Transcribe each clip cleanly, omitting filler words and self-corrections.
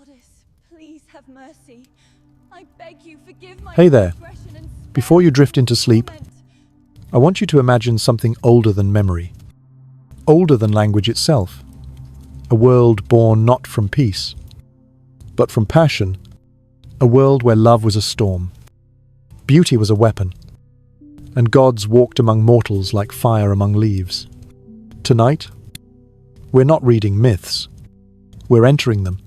Goddess, please have mercy. I beg you, forgive my Hey there. transgression and spare Before you drift into sleep, torment. I want you to imagine something older than memory, older than language itself. A world born not from peace, but from passion. A world where love was a storm, beauty was a weapon, and gods walked among mortals like fire among leaves. Tonight, we're not reading myths, we're entering them.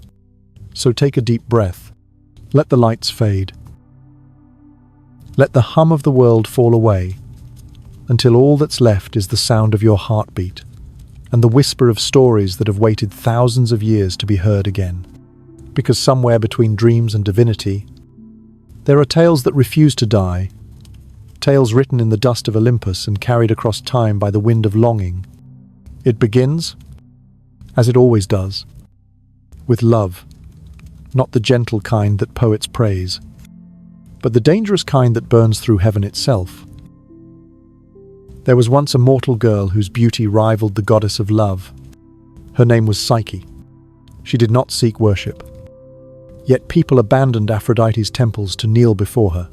So take a deep breath. Let the lights fade. Let the hum of the world fall away until all that's left is the sound of your heartbeat and the whisper of stories that have waited thousands of years to be heard again. Because somewhere between dreams and divinity, there are tales that refuse to die, tales written in the dust of Olympus and carried across time by the wind of longing. It begins, as it always does, with love, not the gentle kind that poets praise, but the dangerous kind that burns through heaven itself. There was once a mortal girl whose beauty rivaled the goddess of love. Her name was Psyche. She did not seek worship. Yet people abandoned Aphrodite's temples to kneel before her,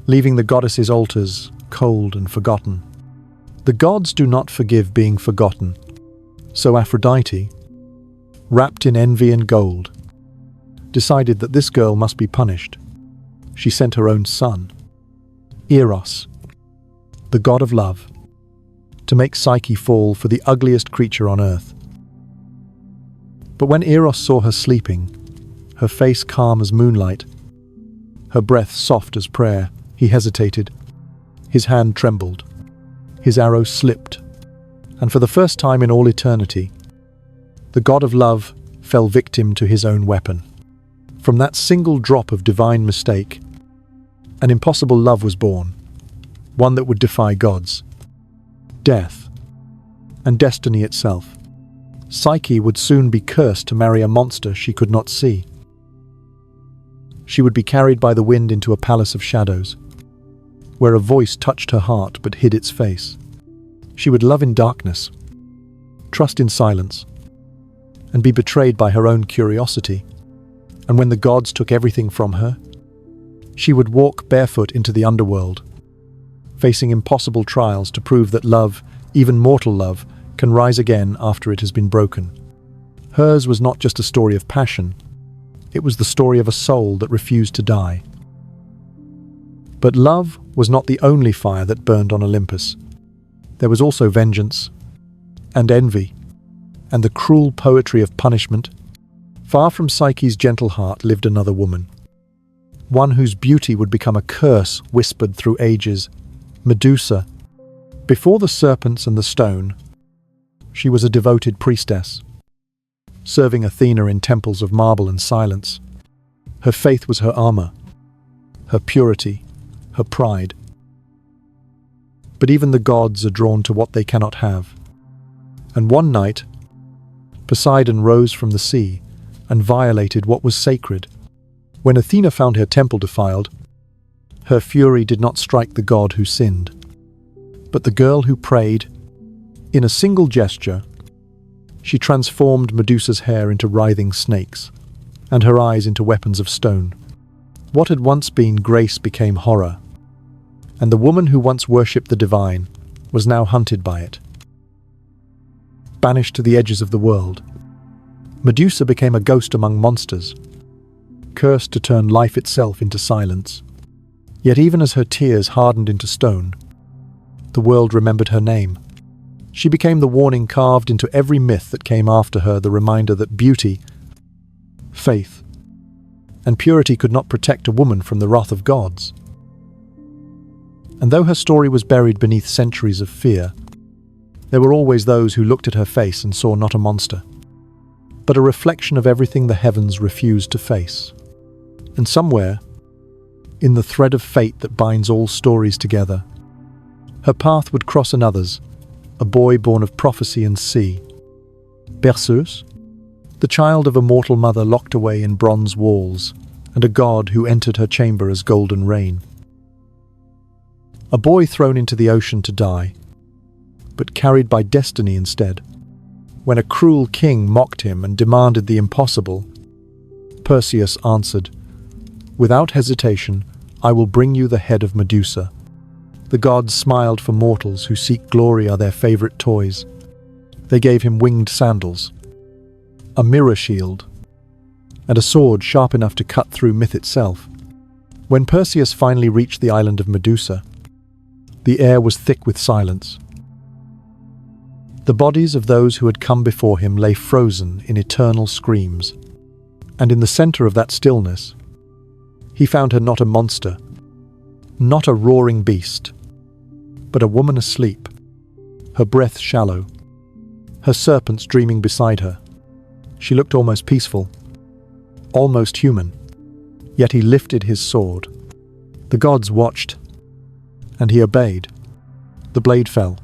leaving the goddess's altars cold and forgotten. The gods do not forgive being forgotten, so Aphrodite, wrapped in envy and gold, decided that this girl must be punished. She sent her own son, Eros, the god of love, to make Psyche fall for the ugliest creature on earth. But when Eros saw her sleeping, her face calm as moonlight, her breath soft as prayer, he hesitated. His hand trembled. His arrow slipped. And for the first time in all eternity, the god of love fell victim to his own weapon. From that single drop of divine mistake, an impossible love was born, one that would defy gods, death, and destiny itself. Psyche would soon be cursed to marry a monster she could not see. She would be carried by the wind into a palace of shadows, where a voice touched her heart but hid its face. She would love in darkness, trust in silence, and be betrayed by her own curiosity. And when the gods took everything from her, she would walk barefoot into the underworld, facing impossible trials to prove that love, even mortal love, can rise again after it has been broken. Hers was not just a story of passion, it was the story of a soul that refused to die. But love was not the only fire that burned on Olympus. There was also vengeance, and envy, and the cruel poetry of punishment. Far from Psyche's gentle heart lived another woman, one whose beauty would become a curse whispered through ages, Medusa. Before the serpents and the stone, she was a devoted priestess, serving Athena in temples of marble and silence. Her faith was her armor, her purity, her pride. But even the gods are drawn to what they cannot have. And one night, Poseidon rose from the sea and violated what was sacred. When Athena found her temple defiled, her fury did not strike the god who sinned, but the girl who prayed. In a single gesture, she transformed Medusa's hair into writhing snakes, and her eyes into weapons of stone. What had once been grace became horror, and the woman who once worshipped the divine was now hunted by it. Banished to the edges of the world, Medusa became a ghost among monsters, cursed to turn life itself into silence. Yet even as her tears hardened into stone, the world remembered her name. She became the warning carved into every myth that came after her, the reminder that beauty, faith, and purity could not protect a woman from the wrath of gods. And though her story was buried beneath centuries of fear, there were always those who looked at her face and saw not a monster, but a reflection of everything the heavens refused to face. And somewhere, in the thread of fate that binds all stories together, her path would cross another's, a boy born of prophecy and sea. Zeus, the child of a mortal mother locked away in bronze walls, and a god who entered her chamber as golden rain. A boy thrown into the ocean to die, but carried by destiny instead. When a cruel king mocked him and demanded the impossible, Perseus answered, "Without hesitation, I will bring you the head of Medusa." The gods smiled, for mortals who seek glory are their favorite toys. They gave him winged sandals, a mirror shield, and a sword sharp enough to cut through myth itself. When Perseus finally reached the island of Medusa, the air was thick with silence. The bodies of those who had come before him lay frozen in eternal screams, and in the center of that stillness, he found her not a monster, not a roaring beast, but a woman asleep, her breath shallow, her serpents dreaming beside her. She looked almost peaceful, almost human, yet he lifted his sword. The gods watched, and he obeyed. The blade fell,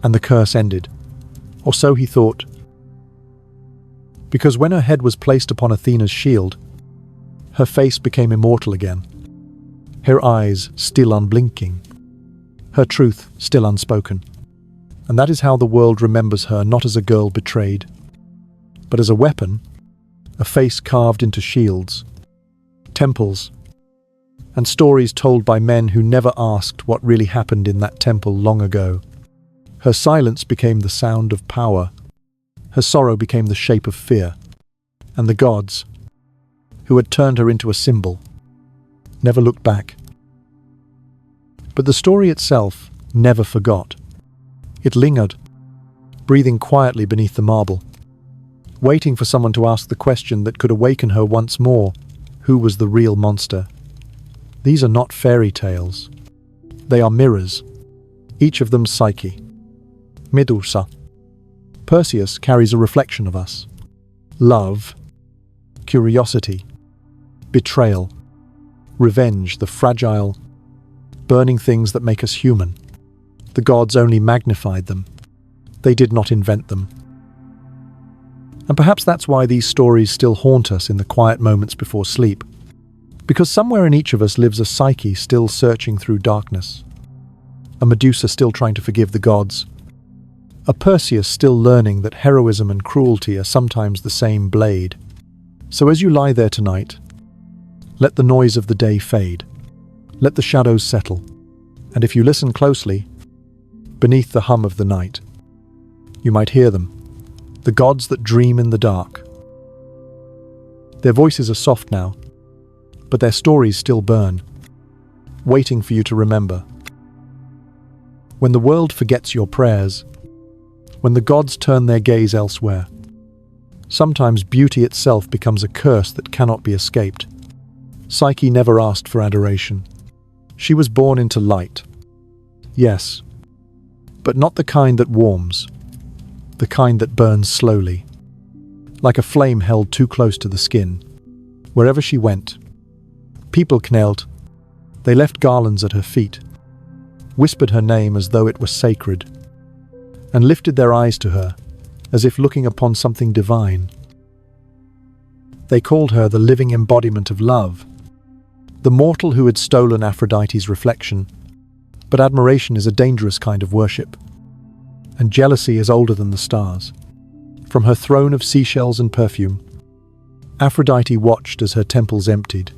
and the curse ended, or so he thought. Because when her head was placed upon Athena's shield, her face became immortal again, her eyes still unblinking, her truth still unspoken. And that is how the world remembers her, not as a girl betrayed, but as a weapon, a face carved into shields, temples, and stories told by men who never asked what really happened in that temple long ago. Her silence became the sound of power, her sorrow became the shape of fear, and the gods, who had turned her into a symbol, never looked back. But the story itself never forgot. It lingered, breathing quietly beneath the marble, waiting for someone to ask the question that could awaken her once more: who was the real monster? These are not fairy tales. They are mirrors, each of them Psyche, Medusa. Perseus carries a reflection of us. Love, curiosity, betrayal, revenge, the fragile, burning things that make us human. The gods only magnified them. They did not invent them. And perhaps that's why these stories still haunt us in the quiet moments before sleep. Because somewhere in each of us lives a Psyche still searching through darkness, a Medusa still trying to forgive the gods, a Perseus still learning that heroism and cruelty are sometimes the same blade. So as you lie there tonight, let the noise of the day fade. Let the shadows settle. And if you listen closely, beneath the hum of the night, you might hear them, the gods that dream in the dark. Their voices are soft now, but their stories still burn, waiting for you to remember. When the world forgets your prayers, when the gods turn their gaze elsewhere, sometimes beauty itself becomes a curse that cannot be escaped. Psyche never asked for adoration. She was born into light. Yes, but not the kind that warms, the kind that burns slowly, like a flame held too close to the skin. Wherever she went, people knelt. They left garlands at her feet, whispered her name as though it were sacred, and lifted their eyes to her as if looking upon something divine. They called her the living embodiment of love, the mortal who had stolen Aphrodite's reflection. But admiration is a dangerous kind of worship, and jealousy is older than the stars. From her throne of seashells and perfume, Aphrodite watched as her temples emptied.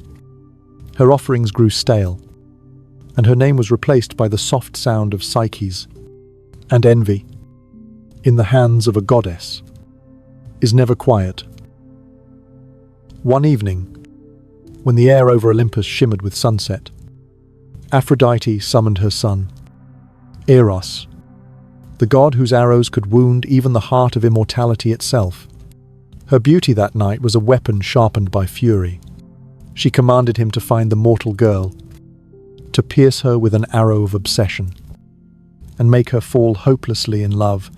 Her offerings grew stale, and her name was replaced by the soft sound of Psyche's. And envy, in the hands of a goddess, is never quiet. One evening, when the air over Olympus shimmered with sunset, Aphrodite summoned her son, Eros, the god whose arrows could wound even the heart of immortality itself. Her beauty that night was a weapon sharpened by fury. She commanded him to find the mortal girl, to pierce her with an arrow of obsession, and make her fall hopelessly in love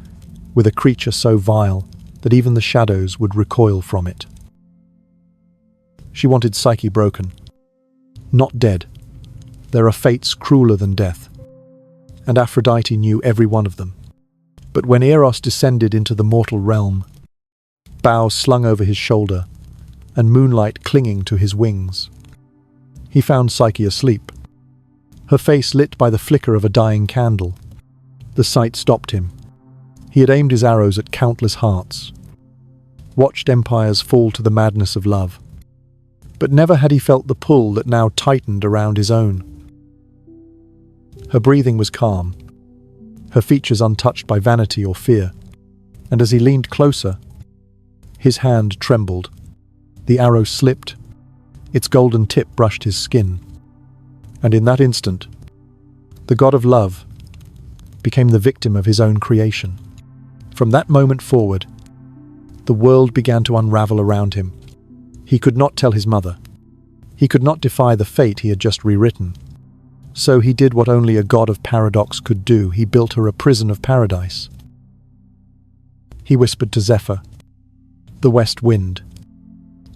with a creature so vile that even the shadows would recoil from it. She wanted Psyche broken, not dead. There are fates crueler than death, and Aphrodite knew every one of them. But when Eros descended into the mortal realm, boughs slung over his shoulder, and moonlight clinging to his wings, he found Psyche asleep, her face lit by the flicker of a dying candle. The sight stopped him. He had aimed his arrows at countless hearts, watched empires fall to the madness of love, but never had he felt the pull that now tightened around his own. Her breathing was calm, her features untouched by vanity or fear, and as he leaned closer, his hand trembled. The arrow slipped, its golden tip brushed his skin, and in that instant, the god of love became the victim of his own creation. From that moment forward, the world began to unravel around him. He could not tell his mother. He could not defy the fate he had just rewritten. So he did what only a god of paradox could do. He built her a prison of paradise. He whispered to Zephyr, the west wind,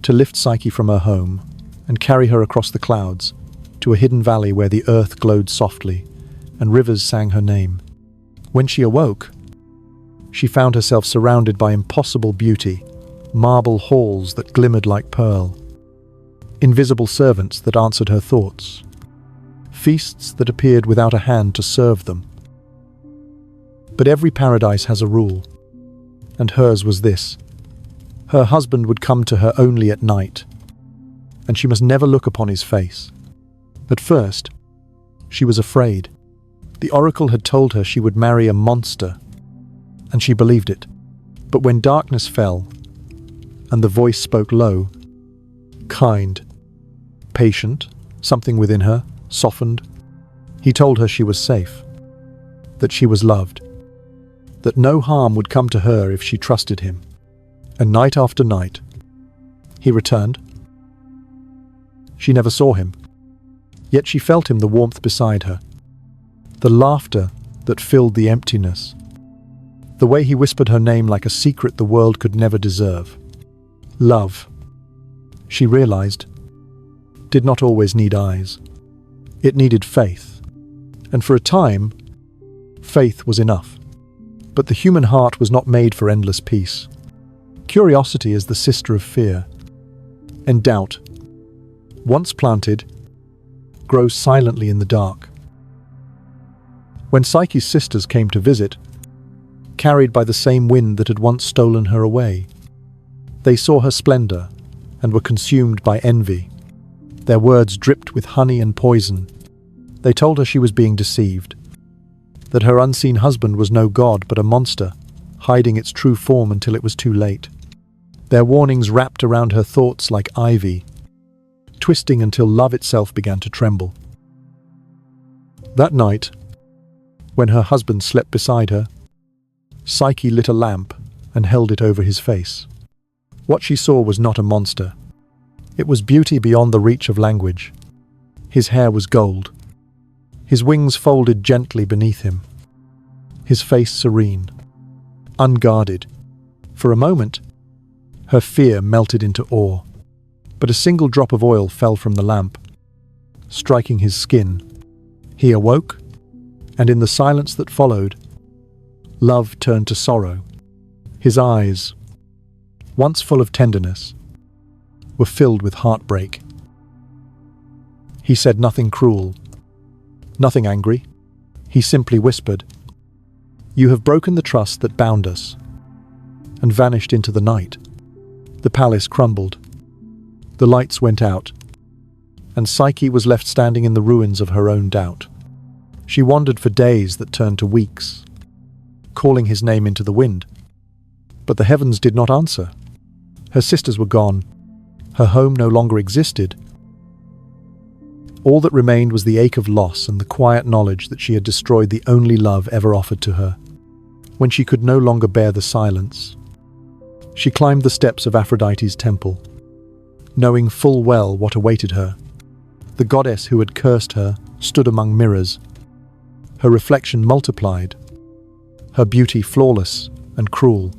to lift Psyche from her home and carry her across the clouds to a hidden valley where the earth glowed softly and rivers sang her name. When she awoke, she found herself surrounded by impossible beauty, marble halls that glimmered like pearl, invisible servants that answered her thoughts, feasts that appeared without a hand to serve them. But every paradise has a rule, and hers was this. Her husband would come to her only at night, and she must never look upon his face. At first, she was afraid. The oracle had told her she would marry a monster, and she believed it. But when darkness fell, and the voice spoke low, kind, patient, something within her softened, he told her she was safe, that she was loved, that no harm would come to her if she trusted him. And night after night, he returned. She never saw him, yet she felt him, the warmth beside her, the laughter that filled the emptiness, the way he whispered her name like a secret the world could never deserve. Love, she realized, did not always need eyes. It needed faith, and for a time, faith was enough. But the human heart was not made for endless peace. Curiosity is the sister of fear, and doubt, once planted, grows silently in the dark. When Psyche's sisters came to visit, carried by the same wind that had once stolen her away, they saw her splendor and were consumed by envy. Their words dripped with honey and poison. They told her she was being deceived, that her unseen husband was no god but a monster, hiding its true form until it was too late. Their warnings wrapped around her thoughts like ivy, twisting until love itself began to tremble. That night, when her husband slept beside her, Psyche lit a lamp and held it over his face. What she saw was not a monster. It was beauty beyond the reach of language. His hair was gold, his wings folded gently beneath him, his face serene, unguarded. For a moment, her fear melted into awe, but a single drop of oil fell from the lamp, striking his skin. He awoke, and in the silence that followed, love turned to sorrow. His eyes, once full of tenderness, were filled with heartbreak. He said nothing cruel, nothing angry. He simply whispered, "You have broken the trust that bound us," and vanished into the night. The palace crumbled. The lights went out, and Psyche was left standing in the ruins of her own doubt. She wandered for days that turned to weeks, calling his name into the wind. But the heavens did not answer. Her sisters were gone. Her home no longer existed. All that remained was the ache of loss and the quiet knowledge that she had destroyed the only love ever offered to her. When she could no longer bear the silence, she climbed the steps of Aphrodite's temple, knowing full well what awaited her. The goddess who had cursed her stood among mirrors. Her reflection multiplied, her beauty flawless and cruel.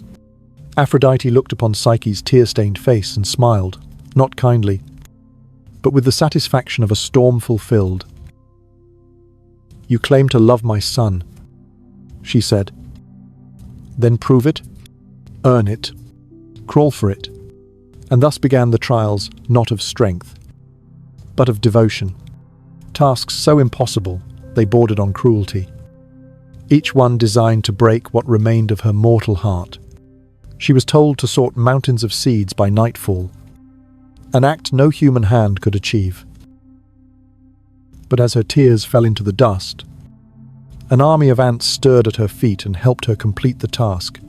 Aphrodite looked upon Psyche's tear-stained face and smiled, not kindly, but with the satisfaction of a storm fulfilled. "You claim to love my son," she said. "Then prove it, earn it, crawl for it." And thus began the trials, not of strength, but of devotion. Tasks so impossible, they bordered on cruelty. Each one designed to break what remained of her mortal heart. She was told to sort mountains of seeds by nightfall, an act no human hand could achieve. But as her tears fell into the dust, an army of ants stirred at her feet and helped her complete the task.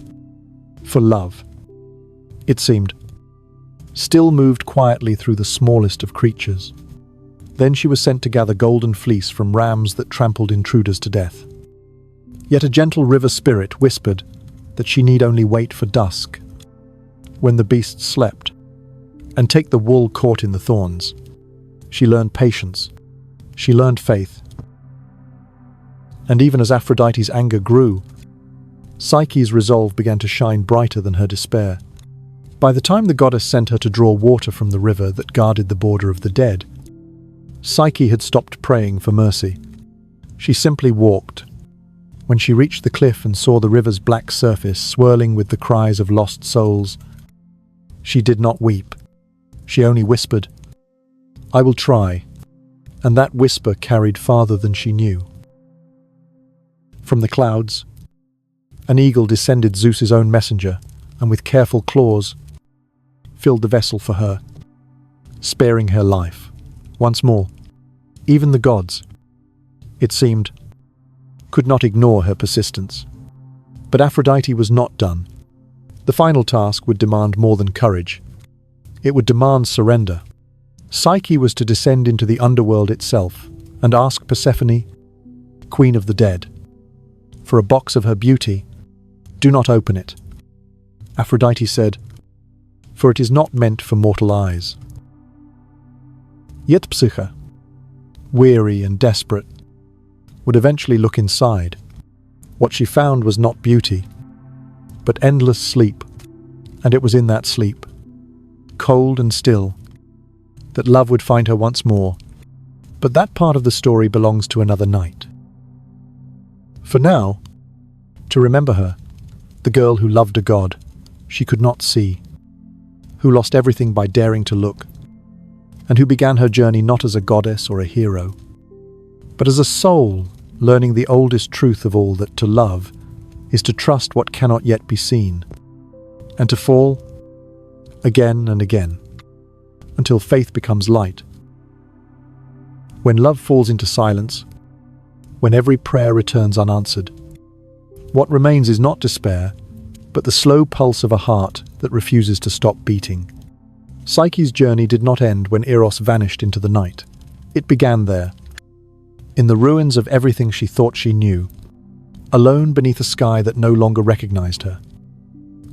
For love, it seemed, still moved quietly through the smallest of creatures. Then she was sent to gather golden fleece from rams that trampled intruders to death. Yet a gentle river spirit whispered that she need only wait for dusk, when the beasts slept, and take the wool caught in the thorns. She learned patience. She learned faith. And even as Aphrodite's anger grew, Psyche's resolve began to shine brighter than her despair. By the time the goddess sent her to draw water from the river that guarded the border of the dead, Psyche had stopped praying for mercy. She simply walked. When she reached the cliff and saw the river's black surface swirling with the cries of lost souls, she did not weep. She only whispered, "I will try," and that whisper carried farther than she knew. From the clouds, an eagle descended, Zeus's own messenger, and with careful claws, filled the vessel for her, sparing her life. Once more, even the gods, it seemed, could not ignore her persistence. But Aphrodite was not done. The final task would demand more than courage. It would demand surrender. Psyche was to descend into the underworld itself and ask Persephone, Queen of the Dead, for a box of her beauty. "Do not open it," Aphrodite said, "for it is not meant for mortal eyes." Yet Psyche, weary and desperate, would eventually look inside. What she found was not beauty, but endless sleep, and it was in that sleep, cold and still, that love would find her once more. But that part of the story belongs to another night. For now, to remember her, the girl who loved a god she could not see, who lost everything by daring to look, and who began her journey not as a goddess or a hero, but as a soul learning the oldest truth of all, that to love is to trust what cannot yet be seen, and to fall again and again, until faith becomes light. When love falls into silence, when every prayer returns unanswered, what remains is not despair, but the slow pulse of a heart that refuses to stop beating. Psyche's journey did not end when Eros vanished into the night. It began there, in the ruins of everything she thought she knew, alone beneath a sky that no longer recognized her.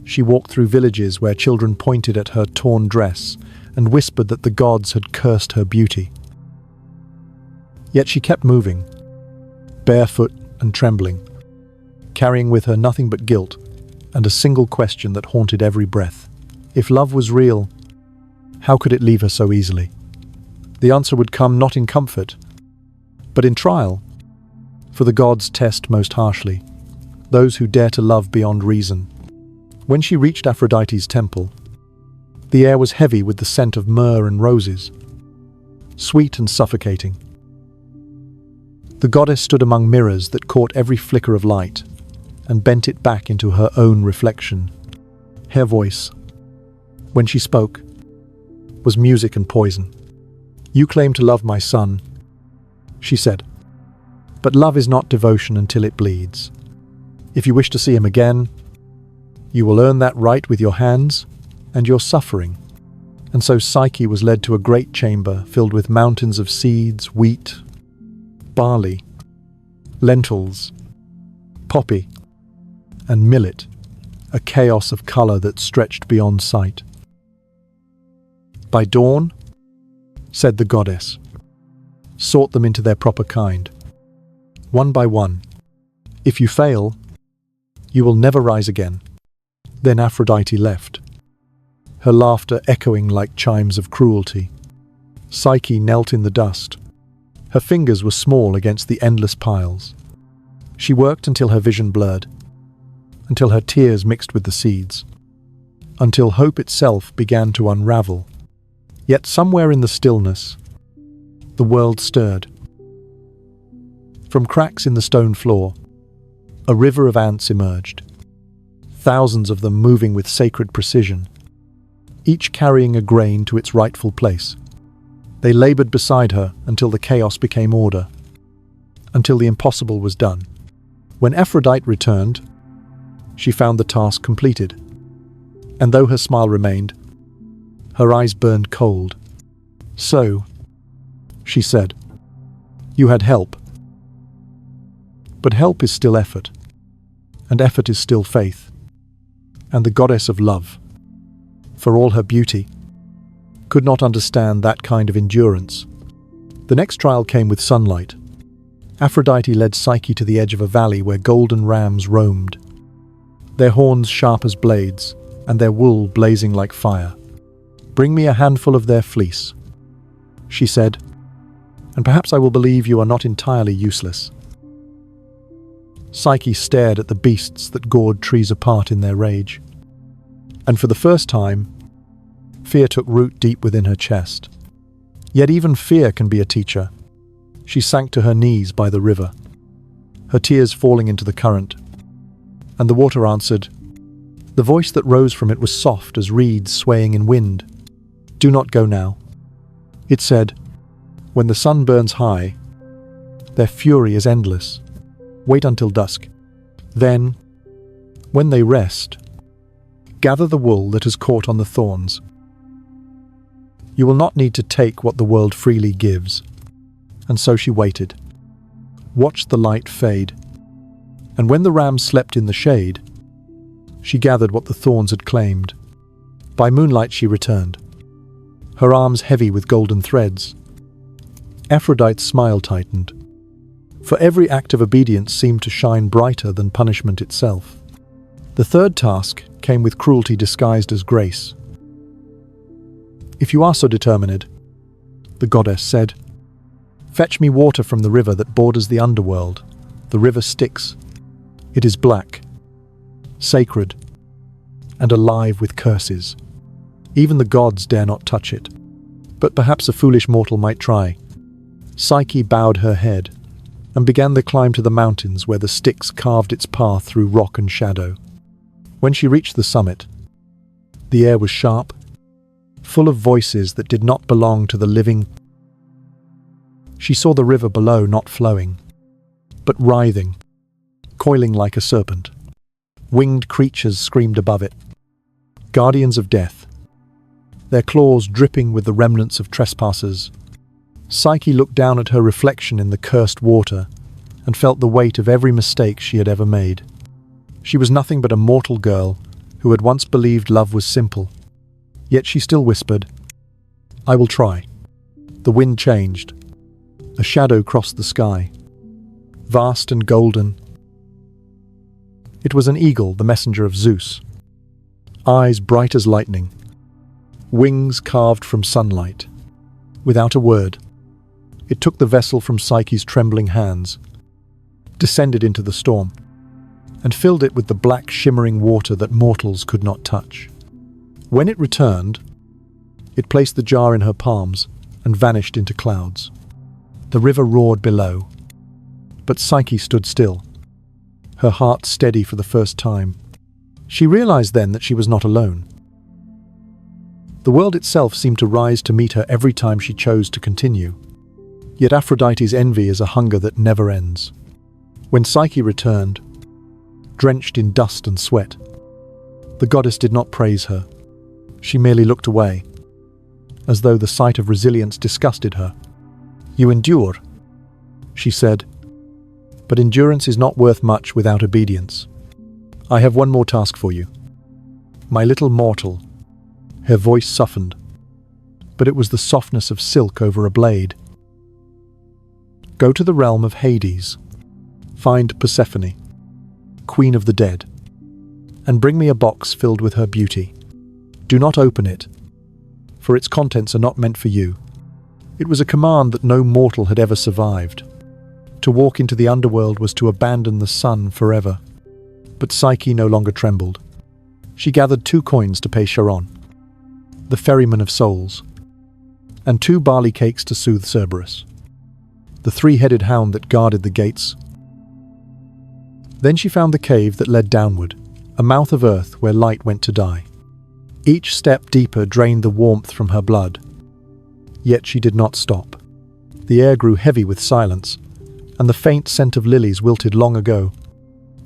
She walked through villages where children pointed at her torn dress and whispered that the gods had cursed her beauty. Yet she kept moving, barefoot and trembling, carrying with her nothing but guilt and a single question that haunted every breath. If love was real, how could it leave her so easily? The answer would come not in comfort, but in trial, for the gods test most harshly those who dare to love beyond reason. When she reached Aphrodite's temple, the air was heavy with the scent of myrrh and roses, sweet and suffocating. The goddess stood among mirrors that caught every flicker of light and bent it back into her own reflection. Her voice, when she spoke, was music and poison. "You claim to love my son," she said, "but love is not devotion until it bleeds. If you wish to see him again, you will earn that right with your hands and your suffering." And so Psyche was led to a great chamber filled with mountains of seeds, wheat, barley, lentils, poppy, and millet, a chaos of color that stretched beyond sight. "By dawn," said the goddess, "sort them into their proper kind, one by one. If you fail, you will never rise again." Then Aphrodite left, her laughter echoing like chimes of cruelty. Psyche knelt in the dust. Her fingers were small against the endless piles. She worked until her vision blurred, until her tears mixed with the seeds, until hope itself began to unravel. Yet somewhere in the stillness, the world stirred. From cracks in the stone floor, a river of ants emerged, thousands of them moving with sacred precision. each carrying a grain to its rightful place. They labored beside her until the chaos became order, until the impossible was done. When Aphrodite returned, she found the task completed, and though her smile remained, her eyes burned cold. "So," she said, "you had help. But help is still effort, and effort is still faith. And the goddess of love, for all her beauty, could not understand that kind of endurance." The next trial came with sunlight. Aphrodite led Psyche to the edge of a valley where golden rams roamed, their horns sharp as blades, and their wool blazing like fire. "Bring me a handful of their fleece," she said, "and perhaps I will believe you are not entirely useless." Psyche stared at the beasts that gored trees apart in their rage, and for the first time, fear took root deep within her chest. Yet even fear can be a teacher. She sank to her knees by the river, her tears falling into the current, and the water answered. The voice that rose from it was soft as reeds swaying in wind. "Do not go now," it said. "When the sun burns high, their fury is endless. Wait until dusk. Then, when they rest, gather the wool that has caught on the thorns. You will not need to take what the world freely gives." And so she waited, watched the light fade, and when the ram slept in the shade, she gathered what the thorns had claimed. By moonlight she returned, her arms heavy with golden threads. Aphrodite's smile tightened, for every act of obedience seemed to shine brighter than punishment itself. The third task came with cruelty disguised as grace. "If you are so determined," the goddess said, "fetch me water from the river that borders the underworld, the river Styx. It is black, sacred, and alive with curses. Even the gods dare not touch it, but perhaps a foolish mortal might try." Psyche bowed her head and began the climb to the mountains where the Styx carved its path through rock and shadow. When she reached the summit, the air was sharp, full of voices that did not belong to the living. She saw the river below not flowing, but writhing, coiling like a serpent. Winged creatures screamed above it, guardians of death, their claws dripping with the remnants of trespassers. Psyche looked down at her reflection in the cursed water and felt the weight of every mistake she had ever made. She was nothing but a mortal girl who had once believed love was simple. Yet she still whispered, "I will try." The wind changed. A shadow crossed the sky, vast and golden. It was an eagle, the messenger of Zeus. Eyes bright as lightning, wings carved from sunlight. Without a word, it took the vessel from Psyche's trembling hands, descended into the storm, and filled it with the black shimmering water that mortals could not touch. When it returned, it placed the jar in her palms and vanished into clouds. The river roared below, but Psyche stood still, her heart steady for the first time. She realized then that she was not alone. The world itself seemed to rise to meet her every time she chose to continue. Yet Aphrodite's envy is a hunger that never ends. When Psyche returned, drenched in dust and sweat, the goddess did not praise her. She merely looked away, as though the sight of resilience disgusted her. "You endure," she said, "but endurance is not worth much without obedience. I have one more task for you. My little mortal." Her voice softened, but it was the softness of silk over a blade. "Go to the realm of Hades, find Persephone, queen of the dead, and bring me a box filled with her beauty. Do not open it, for its contents are not meant for you." It was a command that no mortal had ever survived. To walk into the underworld was to abandon the sun forever. But Psyche no longer trembled. She gathered 2 coins to pay Charon, the ferryman of souls, and 2 barley cakes to soothe Cerberus, the 3-headed hound that guarded the gates. Then she found the cave that led downward, a mouth of earth where light went to die. Each step deeper drained the warmth from her blood. Yet she did not stop. The air grew heavy with silence, and the faint scent of lilies wilted long ago.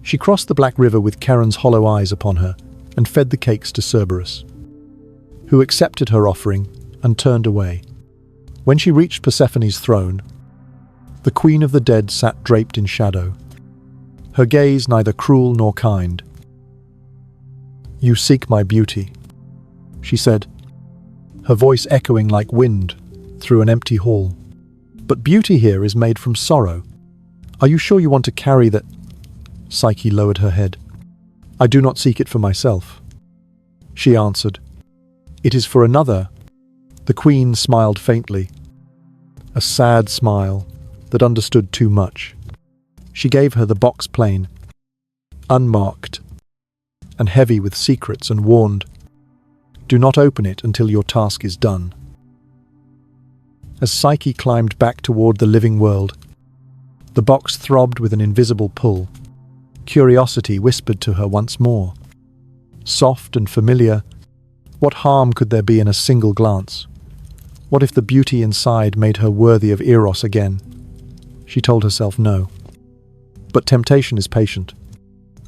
She crossed the black river with Charon's hollow eyes upon her, and fed the cakes to Cerberus, who accepted her offering and turned away. When she reached Persephone's throne, the queen of the dead sat draped in shadow, her gaze neither cruel nor kind. "You seek my beauty," she said, her voice echoing like wind through an empty hall. "But beauty here is made from sorrow. Are you sure you want to carry that?" Psyche lowered her head. "I do not seek it for myself," she answered. "It is for another." The queen smiled faintly, a sad smile that understood too much. She gave her the box plain, unmarked, and heavy with secrets, and warned, "Do not open it until your task is done." As Psyche climbed back toward the living world, the box throbbed with an invisible pull. Curiosity whispered to her once more. Soft and familiar, what harm could there be in a single glance? What if the beauty inside made her worthy of Eros again? She told herself no. But temptation is patient.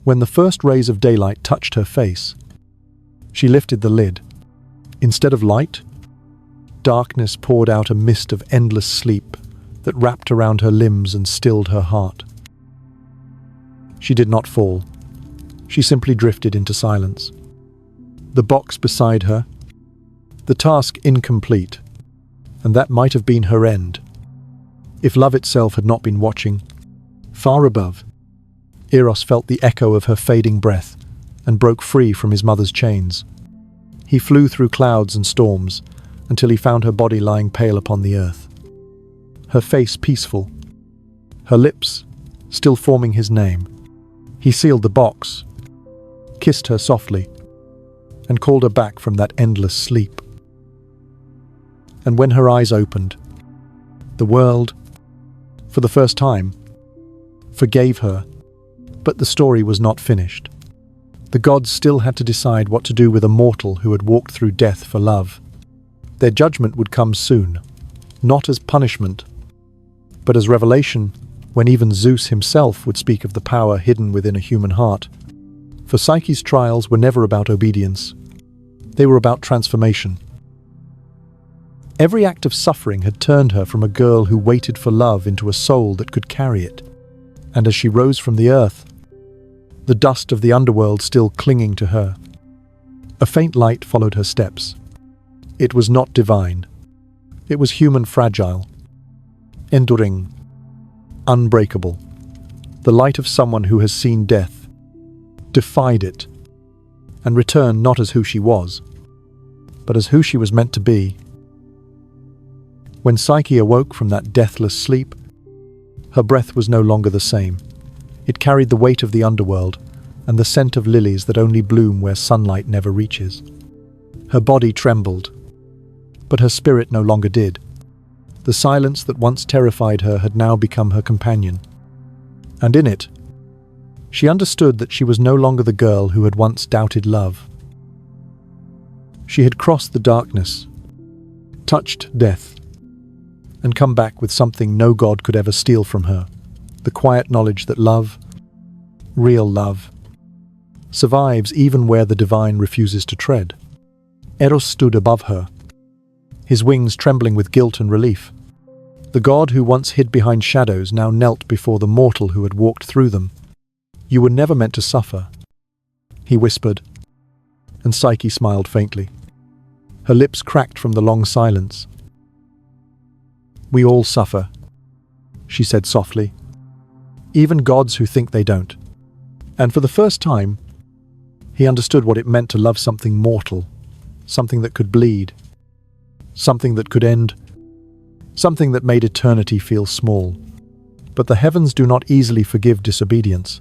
When the first rays of daylight touched her face, she lifted the lid. Instead of light, darkness poured out a mist of endless sleep that wrapped around her limbs and stilled her heart. She did not fall. She simply drifted into silence. The box beside her, the task incomplete, and that might have been her end. If love itself had not been watching, far above, Eros felt the echo of her fading breath and broke free from his mother's chains. He flew through clouds and storms until he found her body lying pale upon the earth. Her face peaceful, her lips still forming his name. He sealed the box, kissed her softly, and called her back from that endless sleep. And when her eyes opened, the world, for the first time, forgave her, but the story was not finished. The gods still had to decide what to do with a mortal who had walked through death for love. Their judgment would come soon, not as punishment, but as revelation, when even Zeus himself would speak of the power hidden within a human heart. For Psyche's trials were never about obedience. They were about transformation. Every act of suffering had turned her from a girl who waited for love into a soul that could carry it. And as she rose from the earth, the dust of the underworld still clinging to her, a faint light followed her steps. It was not divine. It was human, fragile, enduring, unbreakable. The light of someone who has seen death, defied it, and returned not as who she was, but as who she was meant to be. When Psyche awoke from that deathless sleep, her breath was no longer the same. It carried the weight of the underworld and the scent of lilies that only bloom where sunlight never reaches. Her body trembled, but her spirit no longer did. The silence that once terrified her had now become her companion. And in it, she understood that she was no longer the girl who had once doubted love. She had crossed the darkness, touched death, and come back with something no god could ever steal from her: the quiet knowledge that love, real love, survives even where the divine refuses to tread. Eros stood above her, his wings trembling with guilt and relief. The god who once hid behind shadows now knelt before the mortal who had walked through them. "You were never meant to suffer," he whispered, and Psyche smiled faintly. Her lips cracked from the long silence. "We all suffer," she said softly. "Even gods who think they don't." And for the first time, he understood what it meant to love something mortal, something that could bleed, something that could end, something that made eternity feel small. But the heavens do not easily forgive disobedience,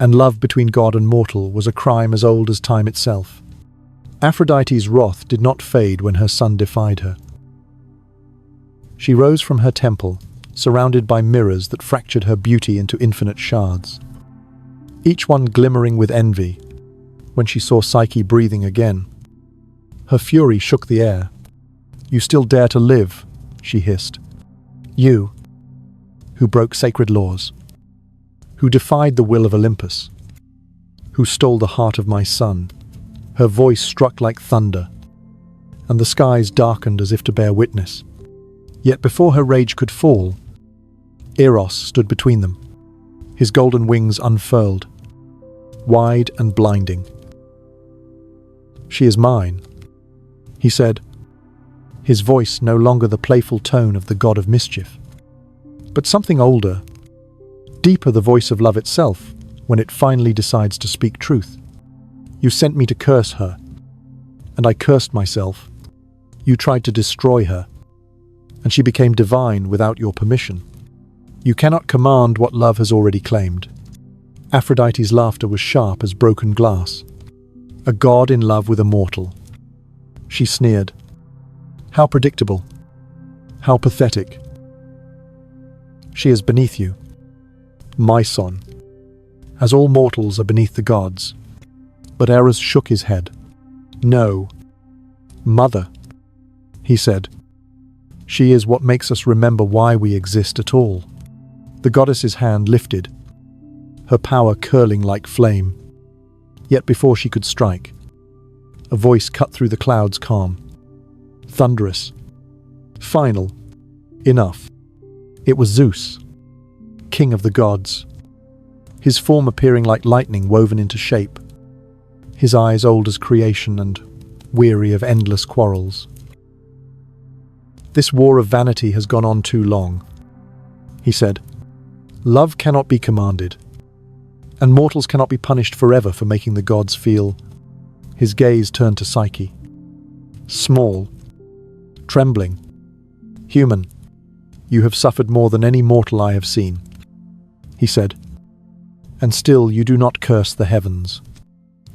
and love between god and mortal was a crime as old as time itself. Aphrodite's wrath did not fade when her son defied her. She rose from her temple, surrounded by mirrors that fractured her beauty into infinite shards, each one glimmering with envy. When she saw Psyche breathing again, Her fury shook the air. "You still dare to live," she hissed. "You, who broke sacred laws, who defied the will of Olympus, who stole the heart of my son." Her voice struck like thunder, and the skies darkened as if to bear witness. Yet before her rage could fall, Eros stood between them, his golden wings unfurled, wide and blinding. "She is mine," he said, his voice no longer the playful tone of the god of mischief, but something older, deeper, the voice of love itself when it finally decides to speak truth. "You sent me to curse her, and I cursed myself. You tried to destroy her, and she became divine without your permission. You cannot command what love has already claimed." Aphrodite's laughter was sharp as broken glass. A god in love with a mortal. She sneered. "How predictable. How pathetic. She is beneath you, my son, as all mortals are beneath the gods." But Eros shook his head. "No, mother," he said. "She is what makes us remember why we exist at all." The goddess's hand lifted, her power curling like flame. Yet before she could strike, a voice cut through the clouds, calm, thunderous, final, enough. It was Zeus, king of the gods, his form appearing like lightning woven into shape, his eyes old as creation and weary of endless quarrels. "This war of vanity has gone on too long," he said. "Love cannot be commanded, and mortals cannot be punished forever for making the gods feel." His gaze turned to Psyche. "Small, trembling, human, you have suffered more than any mortal I have seen," he said. "And still you do not curse the heavens.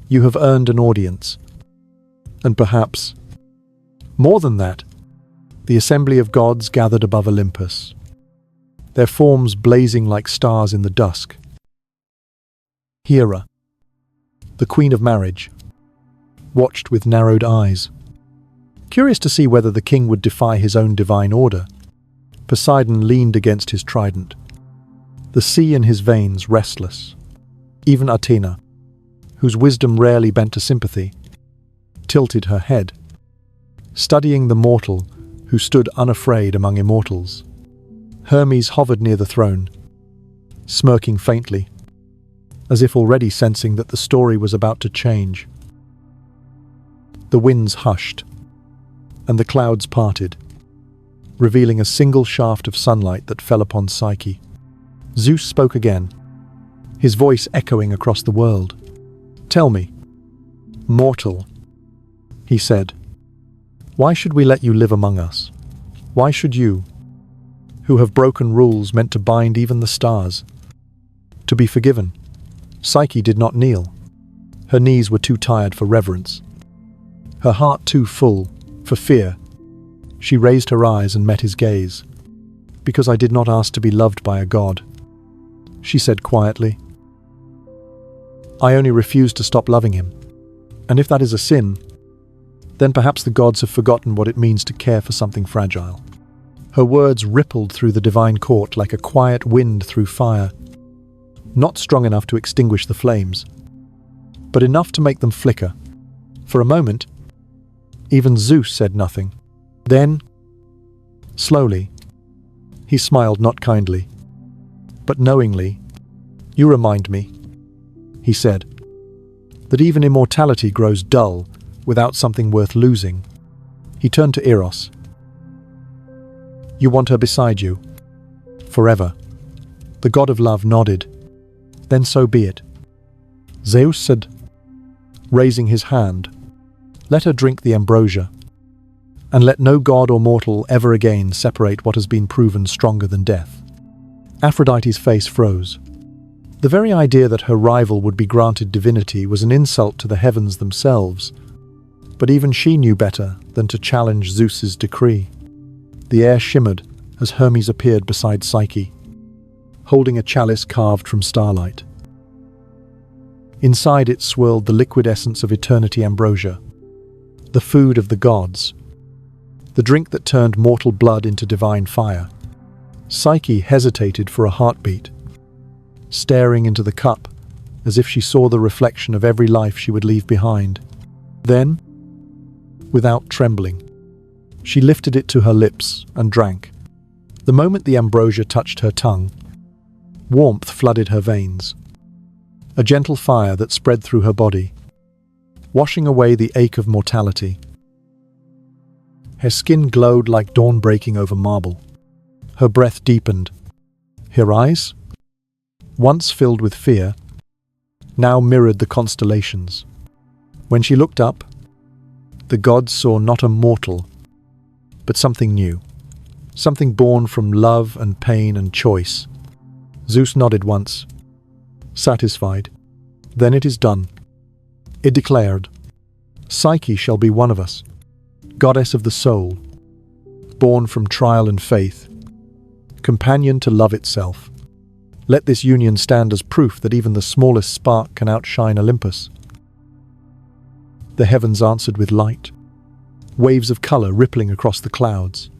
You have earned an audience, and perhaps, more than that, the assembly of gods gathered above Olympus, their forms blazing like stars in the dusk. Hera, the queen of marriage, watched with narrowed eyes, curious to see whether the king would defy his own divine order. Poseidon leaned against his trident, the sea in his veins restless. Even Athena, whose wisdom rarely bent to sympathy, tilted her head, studying the mortal who stood unafraid among immortals. Hermes hovered near the throne, smirking faintly, as if already sensing that the story was about to change. The winds hushed, and the clouds parted, revealing a single shaft of sunlight that fell upon Psyche. Zeus spoke again, his voice echoing across the world. "Tell me, mortal," he said, "why should we let you live among us? Why should you, who have broken rules meant to bind even the stars, to be forgiven?" Psyche did not kneel. Her knees were too tired for reverence, her heart too full for fear. She raised her eyes and met his gaze. "Because I did not ask to be loved by a god," she said quietly. "I only refused to stop loving him. And if that is a sin, then perhaps the gods have forgotten what it means to care for something fragile." Her words rippled through the divine court like a quiet wind through fire, not strong enough to extinguish the flames, but enough to make them flicker. For a moment, even Zeus said nothing. Then, slowly, he smiled, not kindly, but knowingly. "You remind me," he said, "that even immortality grows dull without something worth losing." He turned to Eros. "You want her beside you, forever." The god of love nodded. "Then so be it." Zeus said, raising his hand, "Let her drink the ambrosia, and let no god or mortal ever again separate what has been proven stronger than death." Aphrodite's face froze. The very idea that her rival would be granted divinity was an insult to the heavens themselves, but even she knew better than to challenge Zeus's decree. The air shimmered as Hermes appeared beside Psyche, holding a chalice carved from starlight. Inside it swirled the liquid essence of eternity ambrosia, the food of the gods, the drink that turned mortal blood into divine fire. Psyche hesitated for a heartbeat, staring into the cup as if she saw the reflection of every life she would leave behind. Then, without trembling, she lifted it to her lips and drank. The moment the ambrosia touched her tongue, warmth flooded her veins, a gentle fire that spread through her body, washing away the ache of mortality. Her skin glowed like dawn breaking over marble. Her breath deepened. Her eyes, once filled with fear, now mirrored the constellations. When she looked up, the gods saw not a mortal, but something new, something born from love and pain and choice. Zeus nodded once, satisfied. Then it is done. It declared, Psyche shall be one of us, goddess of the soul, born from trial and faith, companion to love itself. Let this union stand as proof that even the smallest spark can outshine Olympus. The heavens answered with light, waves of color rippling across the clouds,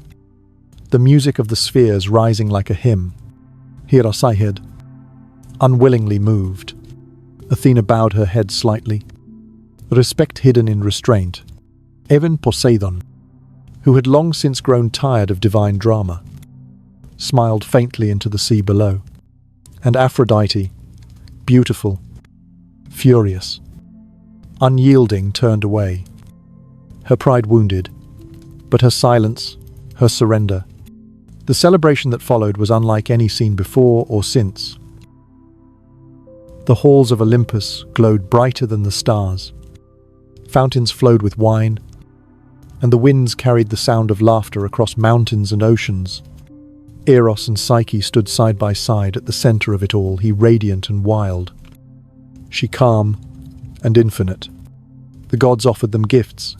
the music of the spheres rising like a hymn. Hierosahid, unwillingly moved. Athena bowed her head slightly, respect hidden in restraint. Even Poseidon, who had long since grown tired of divine drama, smiled faintly into the sea below. And Aphrodite, beautiful, furious, unyielding, turned away, her pride wounded, but her silence, her surrender. The celebration that followed was unlike any seen before or since. The halls of Olympus glowed brighter than the stars. Fountains flowed with wine, and the winds carried the sound of laughter across mountains and oceans. Eros and Psyche stood side by side at the center of it all, he radiant and wild, she calm and infinite. The gods offered them gifts,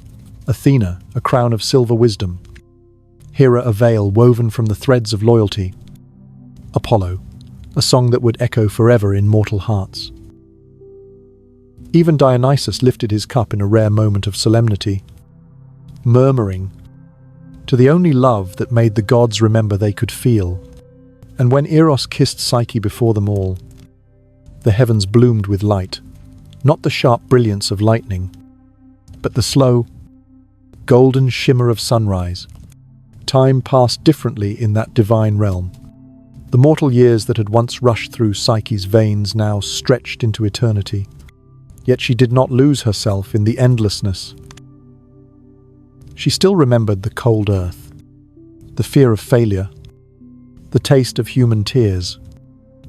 Athena a crown of silver wisdom, Hera a veil woven from the threads of loyalty, Apollo a song that would echo forever in mortal hearts. Even Dionysus lifted his cup in a rare moment of solemnity, murmuring, to the only love that made the gods remember they could feel. And when Eros kissed Psyche before them all, the heavens bloomed with light, not the sharp brilliance of lightning, but the slow, golden shimmer of sunrise. Time passed differently in that divine realm. The mortal years that had once rushed through Psyche's veins now stretched into eternity. Yet she did not lose herself in the endlessness. She still remembered the cold earth, the fear of failure, the taste of human tears.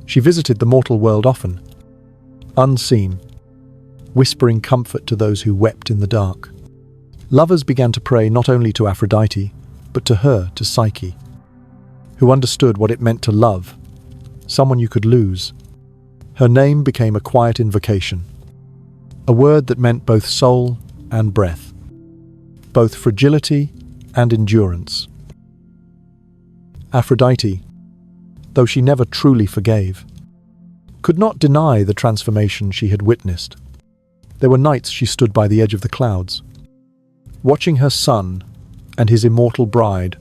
She visited the mortal world often, unseen, whispering comfort to those who wept in the dark. Lovers began to pray not only to Aphrodite, but to her, to Psyche, who understood what it meant to love, someone you could lose. Her name became a quiet invocation, a word that meant both soul and breath, both fragility and endurance. Aphrodite, though she never truly forgave, could not deny the transformation she had witnessed. There were nights she stood by the edge of the clouds, watching her son and his immortal bride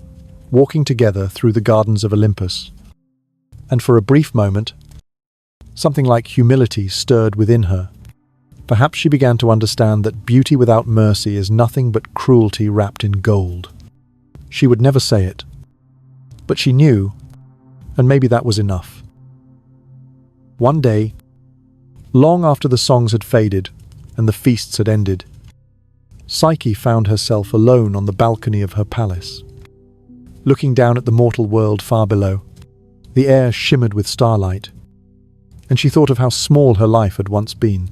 walking together through the gardens of Olympus. And for a brief moment, something like humility stirred within her. Perhaps she began to understand that beauty without mercy is nothing but cruelty wrapped in gold. She would never say it, but she knew, and maybe that was enough. One day, long after the songs had faded and the feasts had ended, Psyche found herself alone on the balcony of her palace. Looking down at the mortal world far below, the air shimmered with starlight, and she thought of how small her life had once been.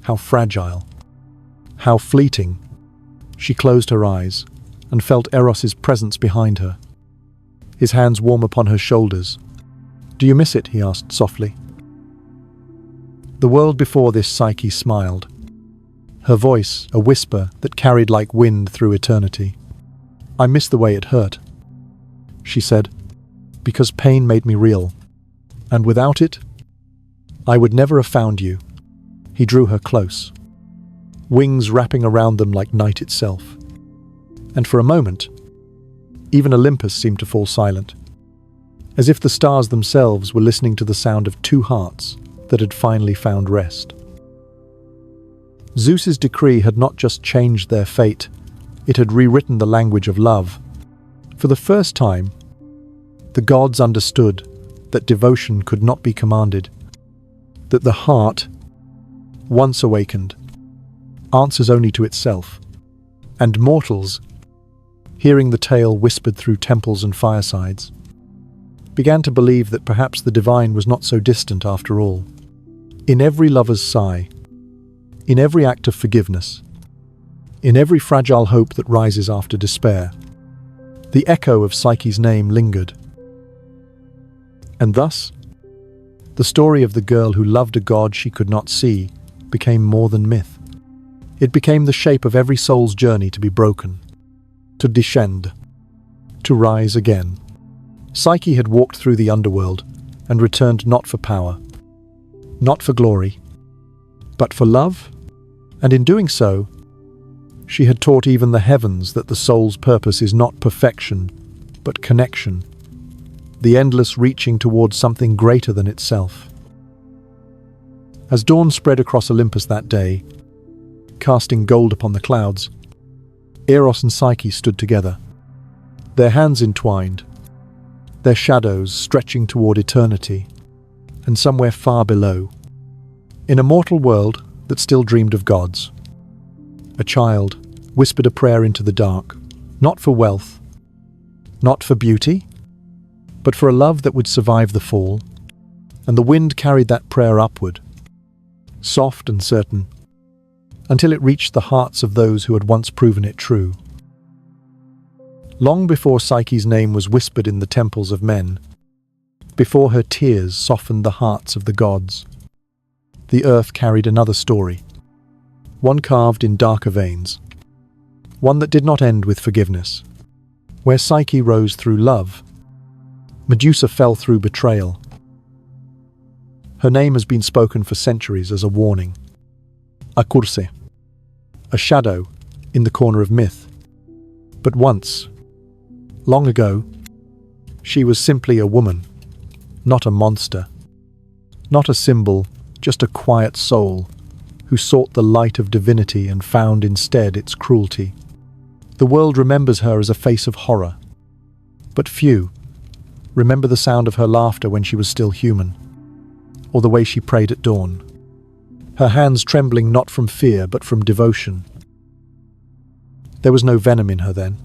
How fragile, how fleeting. She closed her eyes and felt Eros's presence behind her, his hands warm upon her shoulders. "Do you miss it?" he asked softly. The world before this Psyche smiled, her voice a whisper that carried like wind through eternity. "I miss the way it hurt," she said, "because pain made me real, and without it, I would never have found you." He drew her close, wings wrapping around them like night itself. And for a moment, even Olympus seemed to fall silent, as if the stars themselves were listening to the sound of two hearts that had finally found rest. Zeus's decree had not just changed their fate, it had rewritten the language of love. For the first time, the gods understood that devotion could not be commanded, that the heart, once awakened, answers only to itself, and mortals, hearing the tale whispered through temples and firesides, began to believe that perhaps the divine was not so distant after all. In every lover's sigh, in every act of forgiveness, in every fragile hope that rises after despair, the echo of Psyche's name lingered. And thus, the story of the girl who loved a god she could not see became more than myth. It became the shape of every soul's journey to be broken, to descend, to rise again. Psyche had walked through the underworld and returned not for power, not for glory, but for love, and in doing so, she had taught even the heavens that the soul's purpose is not perfection, but connection, the endless reaching towards something greater than itself. As dawn spread across Olympus that day, casting gold upon the clouds, Eros and Psyche stood together, their hands entwined, their shadows stretching toward eternity, and somewhere far below, in a mortal world that still dreamed of gods, a child whispered a prayer into the dark, not for wealth, not for beauty, but for a love that would survive the fall, and the wind carried that prayer upward, soft and certain, until it reached the hearts of those who had once proven it true. Long before Psyche's name was whispered in the temples of men, before her tears softened the hearts of the gods, the earth carried another story, one carved in darker veins, one that did not end with forgiveness. Where Psyche rose through love, Medusa fell through betrayal. Her name has been spoken for centuries as a warning, a curse, a shadow in the corner of myth. But once, long ago, she was simply a woman, not a monster, not a symbol, just a quiet soul who sought the light of divinity and found instead its cruelty. The world remembers her as a face of horror, but few remember the sound of her laughter when she was still human, or the way she prayed at dawn, her hands trembling not from fear but from devotion. There was no venom in her then,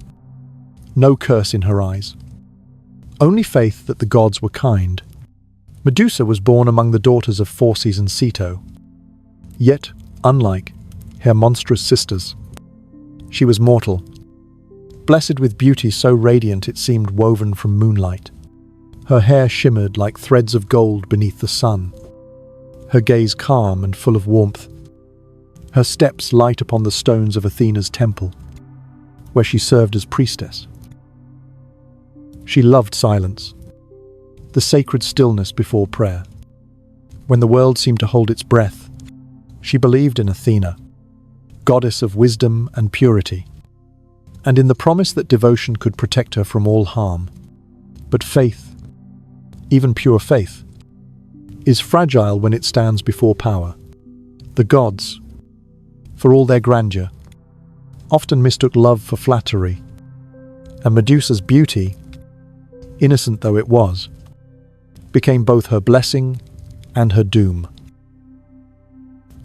no curse in her eyes, only faith that the gods were kind. Medusa was born among the daughters of Phorcys and Ceto, yet, unlike her monstrous sisters, she was mortal, blessed with beauty so radiant it seemed woven from moonlight. Her hair shimmered like threads of gold beneath the sun, her gaze calm and full of warmth, her steps light upon the stones of Athena's temple, where she served as priestess. She loved silence, the sacred stillness before prayer. When the world seemed to hold its breath, she believed in Athena, goddess of wisdom and purity, and in the promise that devotion could protect her from all harm. But faith, even pure faith, is fragile when it stands before power. The gods, for all their grandeur, often mistook love for flattery, and Medusa's beauty, innocent though it was, became both her blessing and her doom.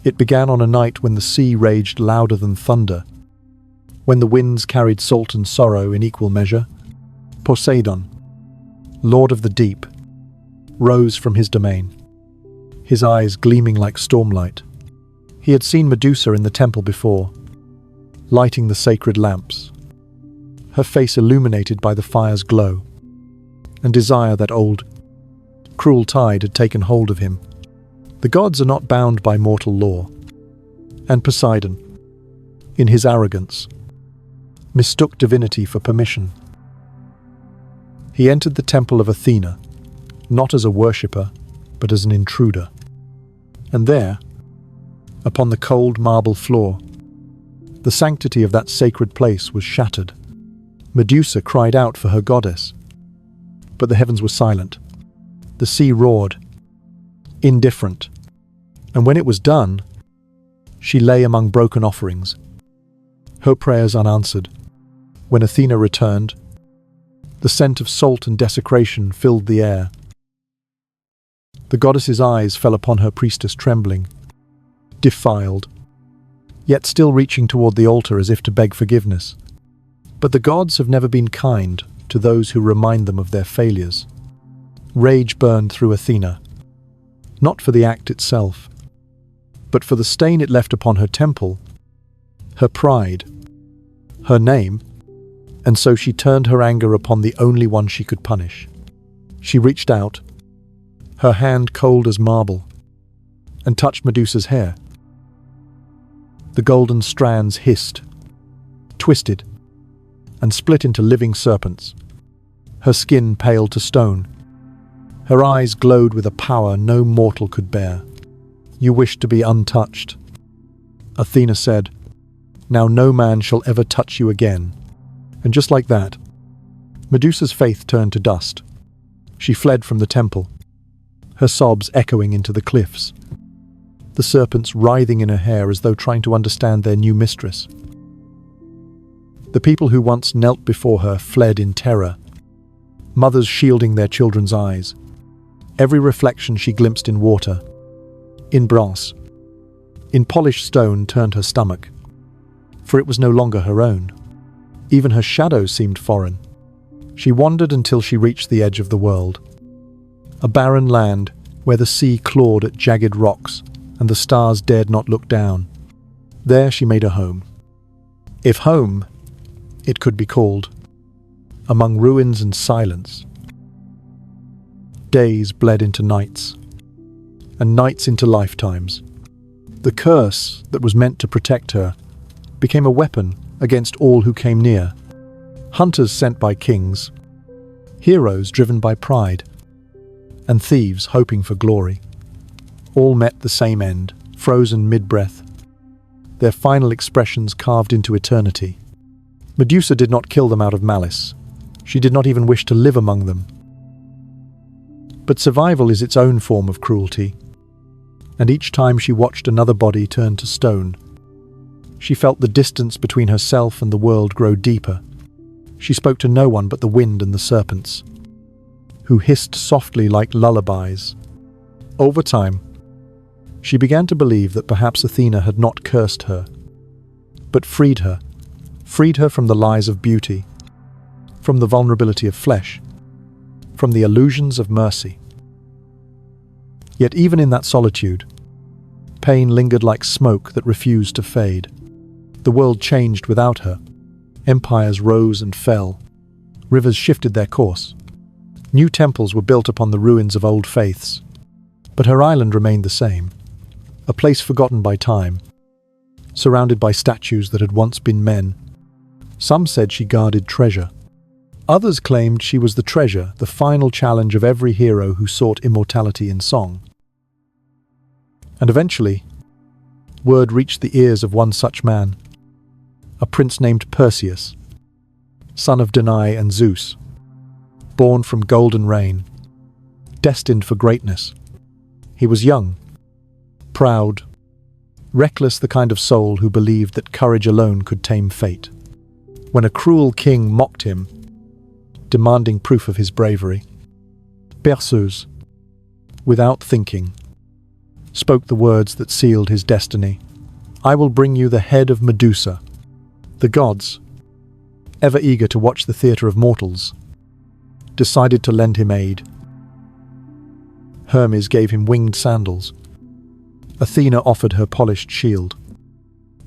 It began on a night when the sea raged louder than thunder, when the winds carried salt and sorrow in equal measure. Poseidon, lord of the deep, rose from his domain, his eyes gleaming like stormlight. He had seen Medusa in the temple before, lighting the sacred lamps, her face illuminated by the fire's glow, and desire, that old, cruel tide, had taken hold of him. The gods are not bound by mortal law, and Poseidon, in his arrogance, mistook divinity for permission. He entered the temple of Athena, not as a worshipper, but as an intruder. And there, upon the cold marble floor, the sanctity of that sacred place was shattered. Medusa cried out for her goddess. But the heavens were silent. The sea roared, indifferent. And when it was done, she lay among broken offerings, her prayers unanswered. When Athena returned, the scent of salt and desecration filled the air. The goddess's eyes fell upon her priestess trembling, defiled, yet still reaching toward the altar as if to beg forgiveness. But the gods have never been kind to those who remind them of their failures. Rage burned through Athena, not for the act itself, but for the stain it left upon her temple, her pride, her name, and so she turned her anger upon the only one she could punish. She reached out, her hand cold as marble, and touched Medusa's hair. The golden strands hissed, twisted, and split into living serpents. Her skin paled to stone. Her eyes glowed with a power no mortal could bear. "You wish to be untouched," Athena said. "Now no man shall ever touch you again." And just like that, Medusa's faith turned to dust. She fled from the temple, her sobs echoing into the cliffs, the serpents writhing in her hair as though trying to understand their new mistress. The people who once knelt before her fled in terror, mothers shielding their children's eyes. Every reflection she glimpsed in water, in brass, in polished stone turned her stomach, for it was no longer her own. Even her shadow seemed foreign. She wandered until she reached the edge of the world, a barren land where the sea clawed at jagged rocks and the stars dared not look down. There she made a home. If home it could be called, among ruins and silence. Days bled into nights, and nights into lifetimes. The curse that was meant to protect her became a weapon against all who came near. Hunters sent by kings, heroes driven by pride, and thieves hoping for glory. All met the same end, frozen mid-breath, their final expressions carved into eternity. Medusa did not kill them out of malice. She did not even wish to live among them. But survival is its own form of cruelty, and each time she watched another body turn to stone, she felt the distance between herself and the world grow deeper. She spoke to no one but the wind and the serpents, who hissed softly like lullabies. Over time, she began to believe that perhaps Athena had not cursed her, but freed her from the lies of beauty, from the vulnerability of flesh, from the illusions of mercy. Yet even in that solitude, pain lingered like smoke that refused to fade. The world changed without her. Empires rose and fell. Rivers shifted their course. New temples were built upon the ruins of old faiths. But her island remained the same, a place forgotten by time, surrounded by statues that had once been men. Some said she guarded treasure. Others claimed she was the treasure, the final challenge of every hero who sought immortality in song. And eventually, word reached the ears of one such man, a prince named Perseus, son of Danae and Zeus, born from golden rain, destined for greatness. He was young, proud, reckless, the kind of soul who believed that courage alone could tame fate. When a cruel king mocked him, demanding proof of his bravery, Perseus, without thinking, spoke the words that sealed his destiny. "I will bring you the head of Medusa." The gods, ever eager to watch the theatre of mortals, decided to lend him aid. Hermes gave him winged sandals. Athena offered her polished shield,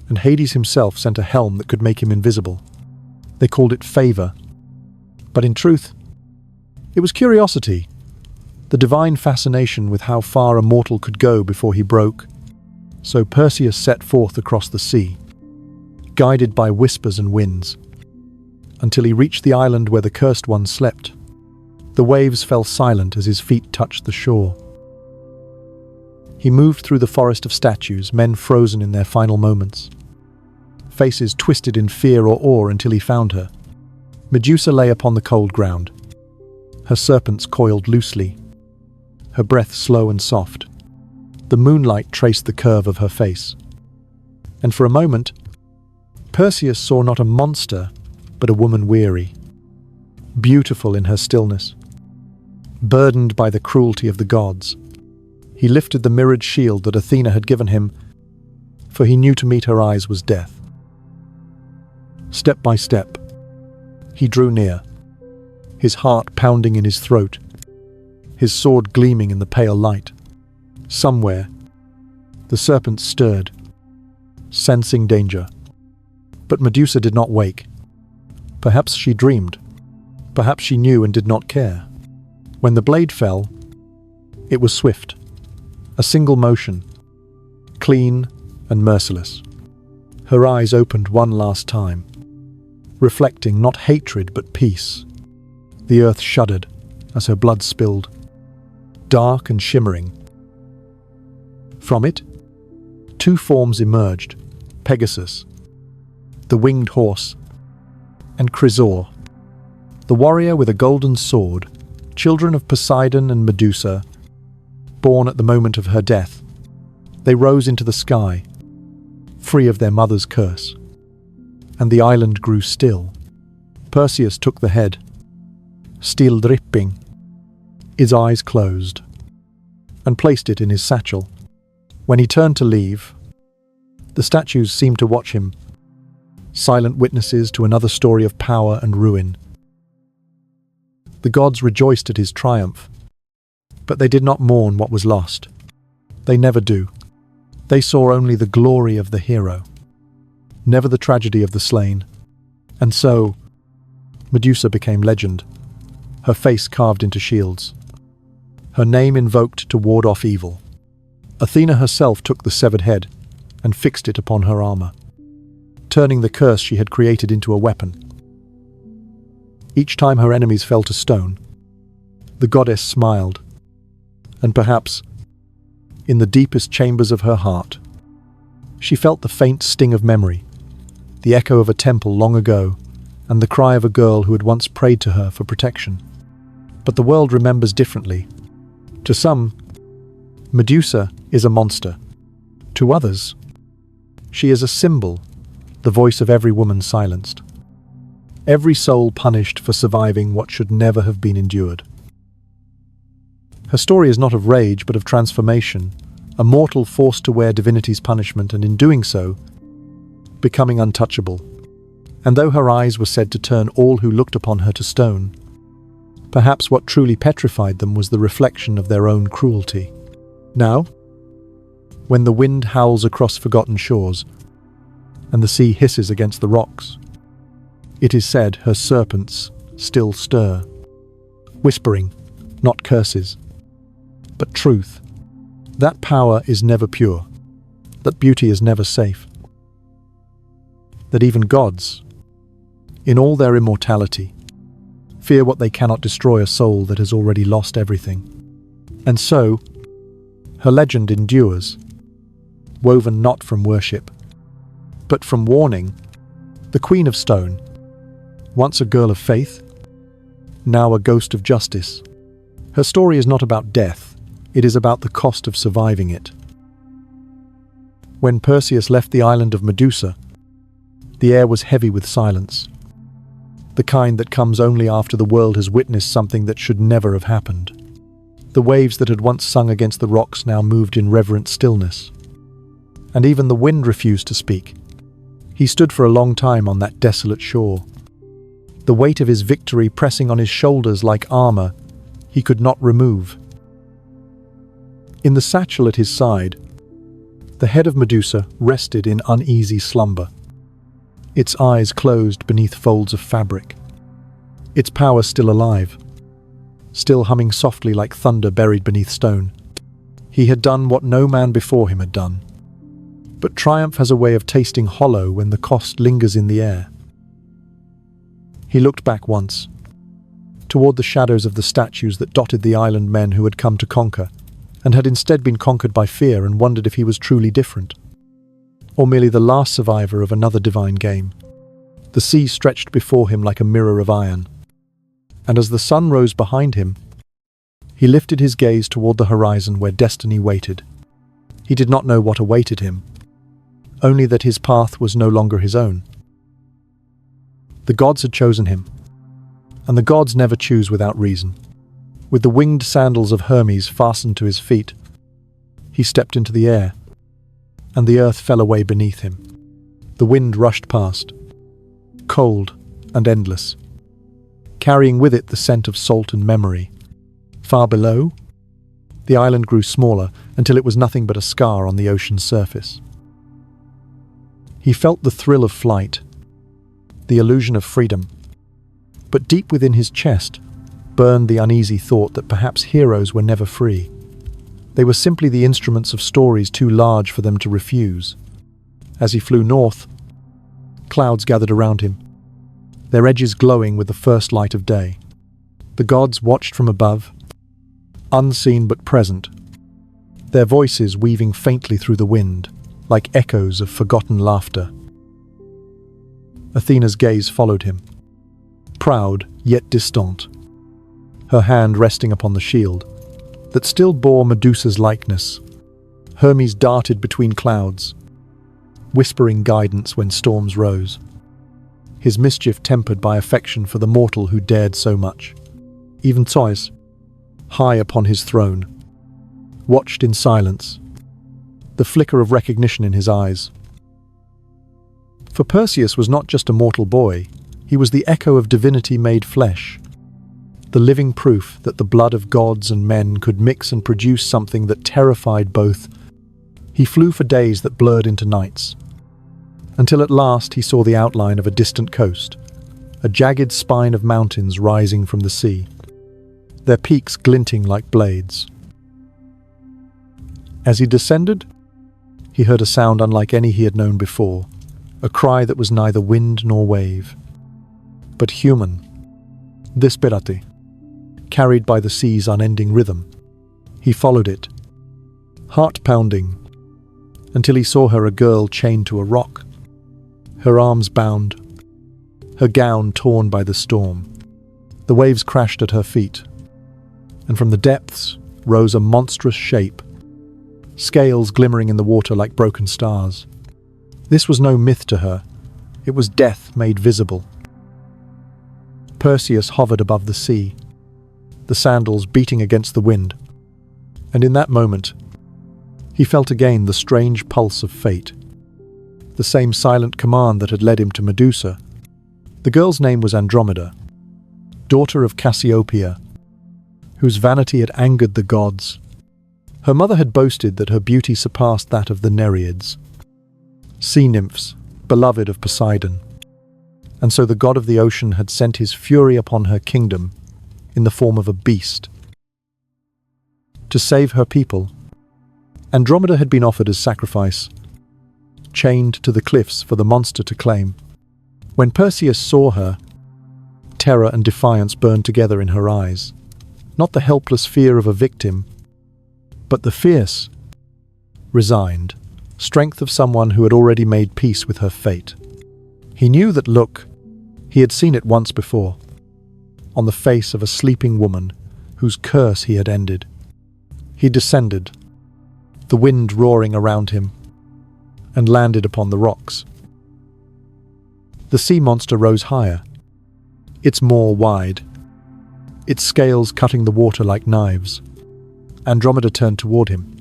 and Hades himself sent a helm that could make him invisible. They called it favor, but in truth, it was curiosity, the divine fascination with how far a mortal could go before he broke. So Perseus set forth across the sea, guided by whispers and winds, until he reached the island where the cursed one slept. The waves fell silent as his feet touched the shore. He moved through the forest of statues, men frozen in their final moments, faces twisted in fear or awe, until he found her. Medusa lay upon the cold ground, her serpents coiled loosely, her breath slow and soft. The moonlight traced the curve of her face. And for a moment, Perseus saw not a monster, but a woman weary, beautiful in her stillness, burdened by the cruelty of the gods. He lifted the mirrored shield that Athena had given him, for he knew to meet her eyes was death. Step by step, he drew near, his heart pounding in his throat, his sword gleaming in the pale light. Somewhere, the serpent stirred, sensing danger. But Medusa did not wake. Perhaps she dreamed. Perhaps she knew and did not care. When the blade fell, it was swift, a single motion, clean and merciless. Her eyes opened one last time, reflecting not hatred but peace. The earth shuddered as her blood spilled, dark and shimmering. From it, two forms emerged, Pegasus, the winged horse, and Chrysaor, the warrior with a golden sword, children of Poseidon and Medusa, born at the moment of her death. They rose into the sky, free of their mother's curse, and the island grew still. Perseus took the head, still dripping, his eyes closed, and placed it in his satchel. When he turned to leave, the statues seemed to watch him, silent witnesses to another story of power and ruin. The gods rejoiced at his triumph, but they did not mourn what was lost. They never do. They saw only the glory of the hero, never the tragedy of the slain. And so, Medusa became legend, her face carved into shields, her name invoked to ward off evil. Athena herself took the severed head and fixed it upon her armor, turning the curse she had created into a weapon. Each time her enemies fell to stone, the goddess smiled, and perhaps, in the deepest chambers of her heart, she felt the faint sting of memory, the echo of a temple long ago, and the cry of a girl who had once prayed to her for protection. But the world remembers differently. To some, Medusa is a monster. To others, she is a symbol, the voice of every woman silenced, every soul punished for surviving what should never have been endured. Her story is not of rage but of transformation, a mortal forced to wear divinity's punishment and in doing so, becoming untouchable. And though her eyes were said to turn all who looked upon her to stone, perhaps what truly petrified them was the reflection of their own cruelty. Now, when the wind howls across forgotten shores, and the sea hisses against the rocks, it is said her serpents still stir, whispering, not curses, but truth. That power is never pure, that beauty is never safe, that even gods, in all their immortality, fear what they cannot destroy a soul that has already lost everything. And so, her legend endures, woven not from worship, but from warning. The Queen of Stone, once a girl of faith, now a ghost of justice. Her story is not about death, it is about the cost of surviving it. When Perseus left the island of Medusa, the air was heavy with silence, the kind that comes only after the world has witnessed something that should never have happened. The waves that had once sung against the rocks now moved in reverent stillness, and even the wind refused to speak. He stood for a long time on that desolate shore, the weight of his victory pressing on his shoulders like armor he could not remove. In the satchel at his side, the head of Medusa rested in uneasy slumber, its eyes closed beneath folds of fabric, its power still alive, still humming softly like thunder buried beneath stone. He had done what no man before him had done. But triumph has a way of tasting hollow when the cost lingers in the air. He looked back once, toward the shadows of the statues that dotted the island men who had come to conquer, and had instead been conquered by fear, and wondered if he was truly different, or merely the last survivor of another divine game. The sea stretched before him like a mirror of iron. And as the sun rose behind him, he lifted his gaze toward the horizon where destiny waited. He did not know what awaited him, only that his path was no longer his own. The gods had chosen him, and the gods never choose without reason. With the winged sandals of Hermes fastened to his feet, he stepped into the air, and the earth fell away beneath him. The wind rushed past, cold and endless, carrying with it the scent of salt and memory. Far below, the island grew smaller until it was nothing but a scar on the ocean's surface. He felt the thrill of flight, the illusion of freedom, but deep within his chest burned the uneasy thought that perhaps heroes were never free. They were simply the instruments of stories too large for them to refuse. As he flew north, clouds gathered around him, their edges glowing with the first light of day. The gods watched from above, unseen but present, their voices weaving faintly through the wind, like echoes of forgotten laughter. Athena's gaze followed him, proud yet distant, her hand resting upon the shield that still bore Medusa's likeness. Hermes darted between clouds, whispering guidance when storms rose, his mischief tempered by affection for the mortal who dared so much. Even Zeus, high upon his throne, watched in silence, the flicker of recognition in his eyes. For Perseus was not just a mortal boy, he was the echo of divinity made flesh, the living proof that the blood of gods and men could mix and produce something that terrified both. He flew for days that blurred into nights, until at last he saw the outline of a distant coast, a jagged spine of mountains rising from the sea, their peaks glinting like blades. As he descended, he heard a sound unlike any he had known before, a cry that was neither wind nor wave, but human. Desperate, carried by the sea's unending rhythm. He followed it, heart-pounding, until he saw her, a girl chained to a rock, her arms bound, her gown torn by the storm. The waves crashed at her feet, and from the depths rose a monstrous shape, scales glimmering in the water like broken stars. This was no myth to her, it was death made visible. Perseus hovered above the sea, the sandals beating against the wind, and in that moment, he felt again the strange pulse of fate, the same silent command that had led him to Medusa. The girl's name was Andromeda, daughter of Cassiopeia, whose vanity had angered the gods. Her mother had boasted that her beauty surpassed that of the Nereids, sea nymphs, beloved of Poseidon. And so the god of the ocean had sent his fury upon her kingdom in the form of a beast. To save her people, Andromeda had been offered as sacrifice, chained to the cliffs for the monster to claim. When Perseus saw her, terror and defiance burned together in her eyes. Not the helpless fear of a victim, but the fierce, resigned strength of someone who had already made peace with her fate. He knew that look, he had seen it once before, on the face of a sleeping woman whose curse he had ended. He descended, the wind roaring around him, and landed upon the rocks. The sea monster rose higher, its maw wide, its scales cutting the water like knives. Andromeda turned toward him,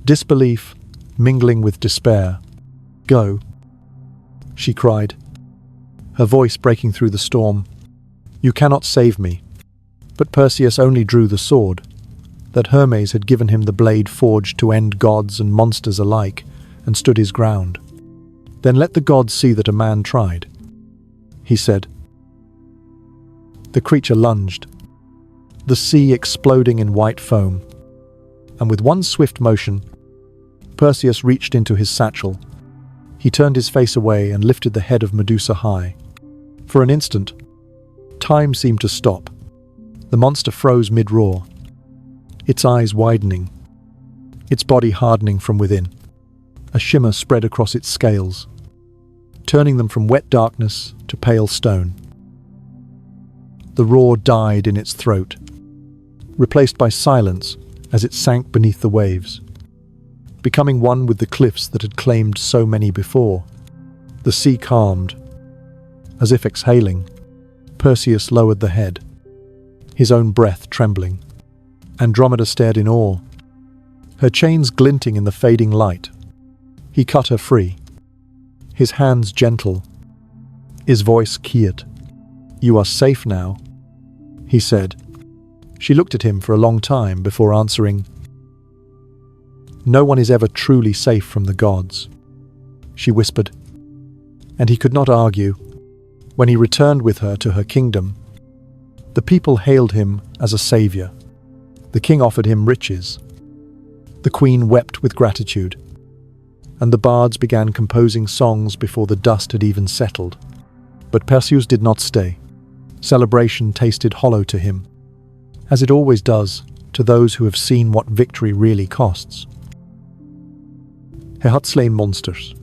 disbelief mingling with despair. "Go," she cried, her voice breaking through the storm. "You cannot save me." But Perseus only drew the sword, that Hermes had given him the blade forged to end gods and monsters alike, and stood his ground. "Then let the gods see that a man tried," he said. The creature lunged, the sea exploding in white foam, and with one swift motion, Perseus reached into his satchel. He turned his face away and lifted the head of Medusa high. For an instant, time seemed to stop. The monster froze mid-roar, its eyes widening, its body hardening from within. A shimmer spread across its scales. turning them from wet darkness to pale stone. The roar died in its throat, replaced by silence as it sank beneath the waves, becoming one with the cliffs that had claimed so many before. The sea calmed. As if exhaling, Perseus lowered the head, his own breath trembling. Andromeda stared in awe, her chains glinting in the fading light. He cut her free, his hands gentle, his voice quiet. "You are safe now," he said. She looked at him for a long time before answering. "No one is ever truly safe from the gods," she whispered. And he could not argue. When he returned with her to her kingdom, the people hailed him as a savior. The king offered him riches. The queen wept with gratitude, and the bards began composing songs before the dust had even settled. But Perseus did not stay. Celebration tasted hollow to him, as it always does to those who have seen what victory really costs. He had slain monsters.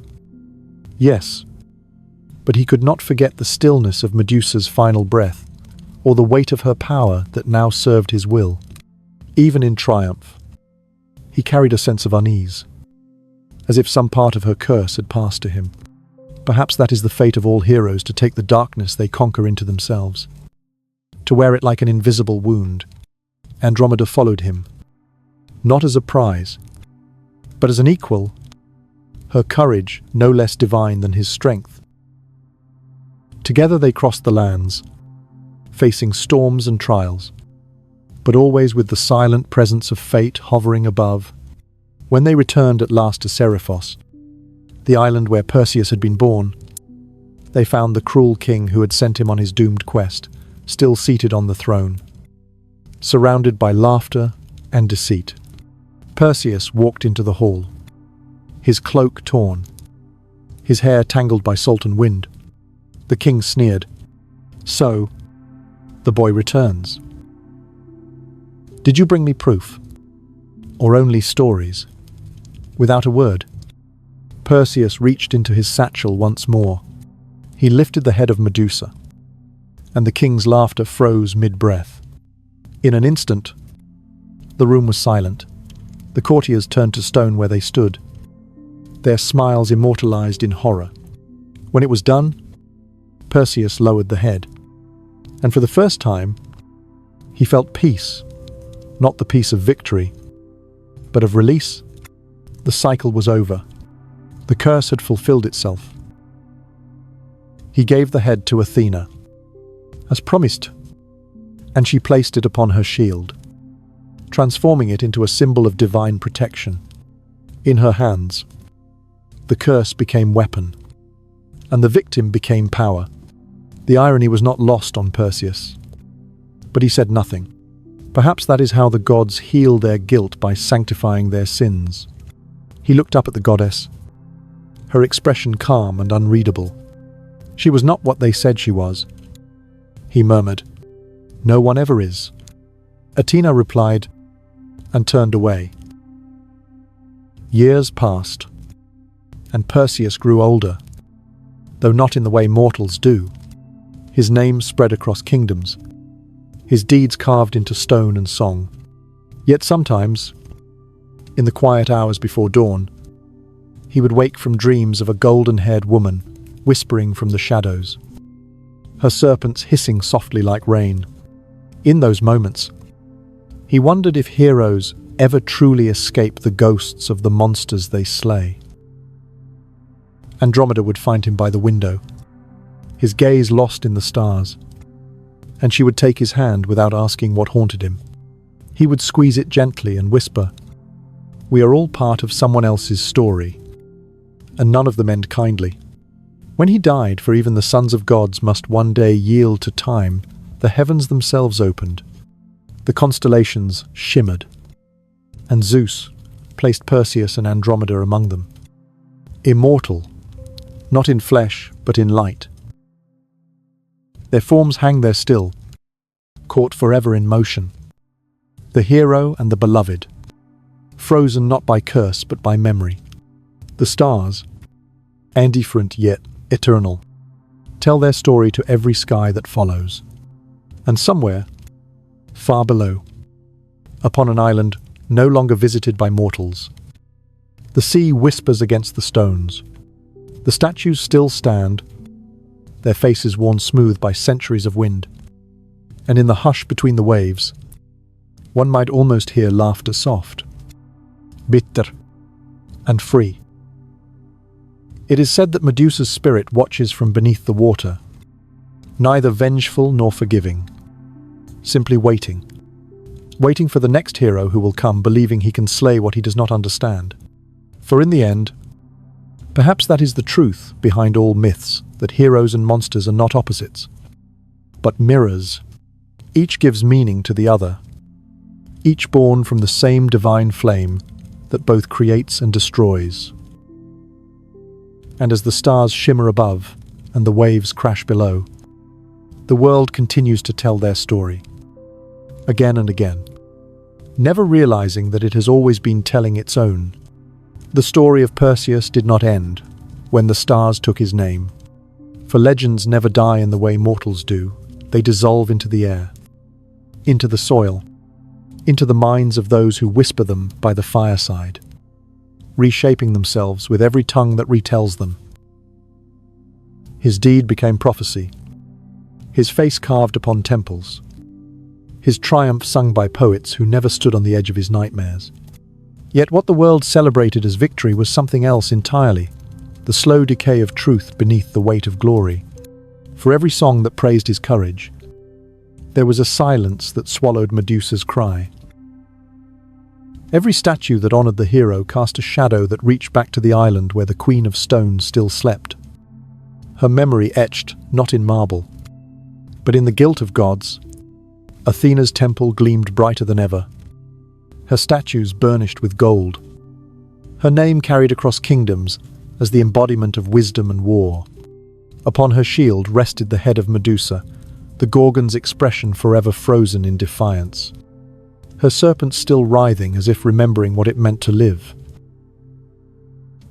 Yes, but he could not forget the stillness of Medusa's final breath, or the weight of her power that now served his will. Even in triumph, he carried a sense of unease, as if some part of her curse had passed to him. Perhaps that is the fate of all heroes, to take the darkness they conquer into themselves, to wear it like an invisible wound. Andromeda followed him, not as a prize, but as an equal, her courage no less divine than his strength. Together they crossed the lands, facing storms and trials, but always with the silent presence of fate hovering above. When they returned at last to Seriphos, the island where Perseus had been born, they found the cruel king who had sent him on his doomed quest, still seated on the throne, surrounded by laughter and deceit. Perseus walked into the hall, his cloak torn, his hair tangled by salt and wind. The king sneered. "So, the boy returns. Did you bring me proof? Or only stories?" Without a word, Perseus reached into his satchel once more. He lifted the head of Medusa, and the king's laughter froze mid-breath. In an instant, the room was silent. The courtiers turned to stone where they stood, their smiles immortalized in horror. When it was done, Perseus lowered the head, and for the first time, he felt peace, not the peace of victory, but of release. The cycle was over. The curse had fulfilled itself. He gave the head to Athena, as promised, and she placed it upon her shield, transforming it into a symbol of divine protection. In her hands, the curse became weapon, and the victim became power. The irony was not lost on Perseus, but he said nothing. Perhaps that is how the gods heal their guilt, by sanctifying their sins. He looked up at the goddess, her expression calm and unreadable. She was not what they said she was. He murmured, "No one ever is." Athena replied and turned away. Years passed, and Perseus grew older, though not in the way mortals do. His name spread across kingdoms, his deeds carved into stone and song. Yet sometimes, in the quiet hours before dawn, he would wake from dreams of a golden-haired woman whispering from the shadows, her serpents hissing softly like rain. In those moments, he wondered if heroes ever truly escape the ghosts of the monsters they slay. Andromeda would find him by the window, his gaze lost in the stars, and she would take his hand without asking what haunted him. He would squeeze it gently and whisper, "We are all part of someone else's story, and none of them end kindly." When he died, for even the sons of gods must one day yield to time, the heavens themselves opened, the constellations shimmered, and Zeus placed Perseus and Andromeda among them. Immortal, not in flesh, but in light. Their forms hang there still, caught forever in motion. The hero and the beloved, frozen not by curse but by memory. The stars, indifferent yet eternal, tell their story to every sky that follows. And somewhere, far below, upon an island no longer visited by mortals, the sea whispers against the stones. The statues still stand, their faces worn smooth by centuries of wind. And in the hush between the waves, one might almost hear laughter soft, bitter, and free. It is said that Medusa's spirit watches from beneath the water, neither vengeful nor forgiving, simply waiting for the next hero who will come, believing he can slay what he does not understand. For in the end, perhaps that is the truth behind all myths, that heroes and monsters are not opposites, but mirrors. Each gives meaning to the other, each born from the same divine flame that both creates and destroys. And as the stars shimmer above and the waves crash below, the world continues to tell their story, again and again, never realizing that it has always been telling its own. The story of Perseus did not end when the stars took his name, for legends never die in the way mortals do. They dissolve into the air, into the soil, into the minds of those who whisper them by the fireside, reshaping themselves with every tongue that retells them. His deed became prophecy, his face carved upon temples, his triumph sung by poets who never stood on the edge of his nightmares. Yet what the world celebrated as victory was something else entirely, the slow decay of truth beneath the weight of glory. For every song that praised his courage, there was a silence that swallowed Medusa's cry. Every statue that honored the hero cast a shadow that reached back to the island where the Queen of Stone still slept, her memory etched not in marble, but in the guilt of gods. Athena's temple gleamed brighter than ever, her statues burnished with gold, her name carried across kingdoms as the embodiment of wisdom and war. Upon her shield rested the head of Medusa, the Gorgon's expression forever frozen in defiance, her serpent still writhing as if remembering what it meant to live.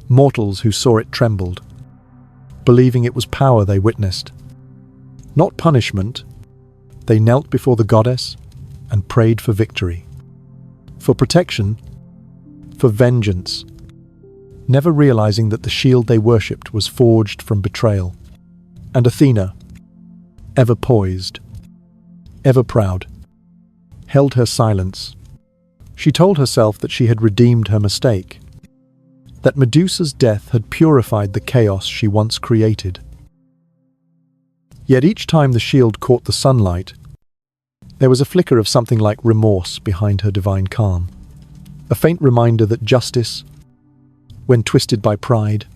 Mortals who saw it trembled, believing it was power they witnessed, not punishment. They knelt before the goddess and prayed for victory, for protection, for vengeance, never realizing that the shield they worshipped was forged from betrayal. And Athena, ever poised, ever proud, held her silence. She told herself that she had redeemed her mistake, that Medusa's death had purified the chaos she once created. Yet each time the shield caught the sunlight, there was a flicker of something like remorse behind her divine calm, a faint reminder that justice, when twisted by pride,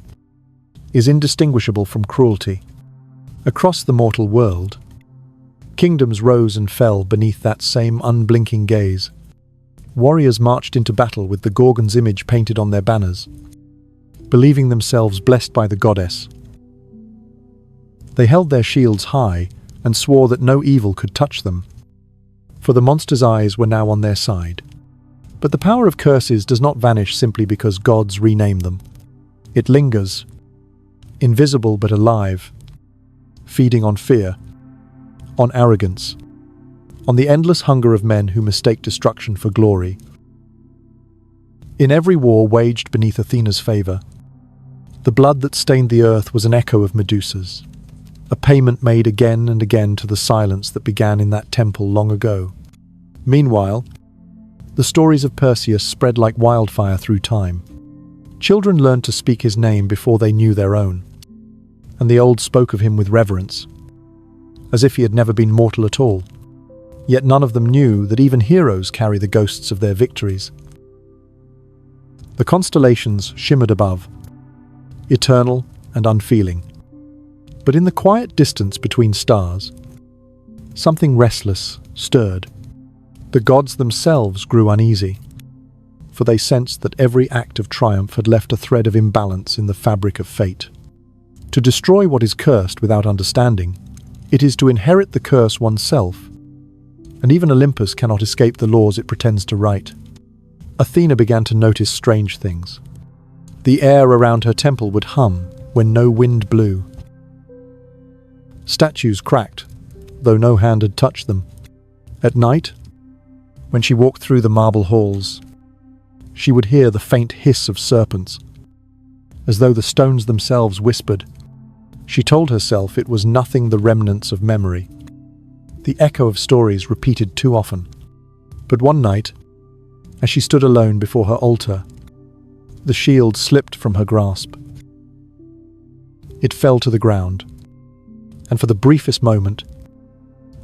is indistinguishable from cruelty. Across the mortal world, kingdoms rose and fell beneath that same unblinking gaze. Warriors marched into battle with the Gorgon's image painted on their banners, believing themselves blessed by the goddess. They held their shields high and swore that no evil could touch them, for the monster's eyes were now on their side. But the power of curses does not vanish simply because gods rename them. It lingers, invisible but alive, feeding on fear, on arrogance, on the endless hunger of men who mistake destruction for glory. In every war waged beneath Athena's favor, the blood that stained the earth was an echo of Medusa's, a payment made again and again to the silence that began in that temple long ago. Meanwhile, the stories of Perseus spread like wildfire through time. Children learned to speak his name before they knew their own, and the old spoke of him with reverence, as if he had never been mortal at all. Yet none of them knew that even heroes carry the ghosts of their victories. The constellations shimmered above, eternal and unfeeling. But in the quiet distance between stars, something restless stirred. The gods themselves grew uneasy, for they sensed that every act of triumph had left a thread of imbalance in the fabric of fate. To destroy what is cursed without understanding, it is to inherit the curse oneself, and even Olympus cannot escape the laws it pretends to right. Athena began to notice strange things. The air around her temple would hum when no wind blew. Statues cracked, though no hand had touched them. At night, when she walked through the marble halls, she would hear the faint hiss of serpents, as though the stones themselves whispered. She told herself it was nothing the remnants of memory, the echo of stories repeated too often. But one night, as she stood alone before her altar, the shield slipped from her grasp. It fell to the ground, and for the briefest moment,